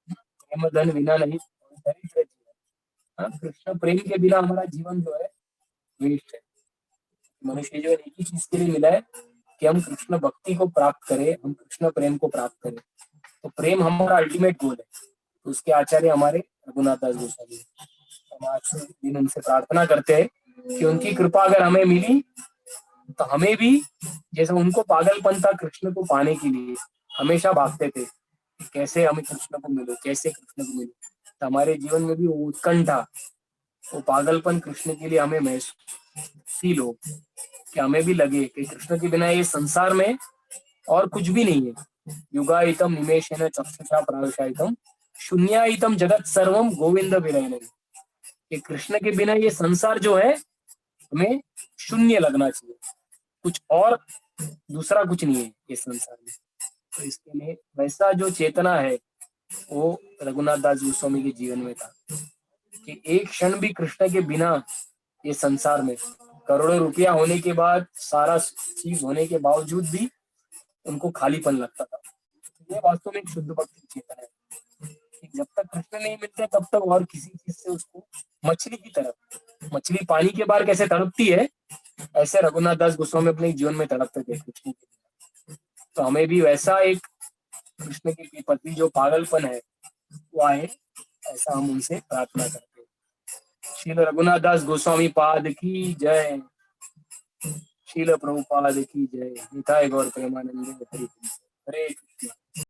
प्रेम धन विना नहीं दरिद्र जीवन। कृष्ण प्रेम के बिना हमारा जीवन जो है वेस्ट है। मनुष्य जो एक ही चीज के लिए मिला है कि हम कृष्ण भक्ति को प्राप्त करें, हम कृष्ण प्रेम को प्राप्त करें। तो प्रेम हमारा अल्टीमेट गोल है। तो उसके आचार्य हमारे रघुनाथ दास गोस्वामी। हम आज से दिन उनसे प्रार्थना करते हैं कि उनकी कृपा अगर हमें मिली तो हमें भी, जैसे उनको पागलपन था कृष्ण को पाने के लिए, हमेशा भागते थे कि कैसे हमें कृष्ण को मिले, कैसे कृष्ण को मिले, तो हमारे जीवन में भी वो उत्कंठा, वो पागलपन कृष्ण के लिए हमें महसूस फील हो, कि हमें भी लगे कि कृष्ण के बिना ये संसार में और कुछ भी नहीं है। युगाइतम निमेषेन चक्षुषा प्रावशायितम शून्यायितम जगत सर्वम गोविंद विरयण। कि कृष्ण के बिना ये संसार जो है हमें शून्य लगना चाहिए, कुछ और दूसरा कुछ नहीं है ये संसार में। तो इसके लिए वैसा जो चेतना है वो रघुनाथ दास गोस्वामी के जीवन में था कि एक क्षण भी कृष्ण के बिना ये संसार में, करोड़ों रुपया होने के बाद, सारा चीज होने के बावजूद भी उनको खालीपन लगता था। ये वास्तव में एक शुद्ध भक्ति की चेतना है कि जब तक कृष्ण नहीं मिलते तब तक और किसी चीज से उसको, मछली की तरफ, मछली पानी के बाहर कैसे तड़पती है, ऐसे रघुनाथ दास गोस्वामी अपने जीवन में तड़पते थे कृष्ण के लिए। तो हमें भी वैसा एक कृष्ण के प्रति जो पागलपन है वो आए, ऐसा हम उनसे प्रार्थना करते हैं। श्रील रघुनाथ दास गोस्वामी पाद की जय। शील प्रभुपाद की जय। निताय गौर प्रेमानंद हरे हरे कृष्ण।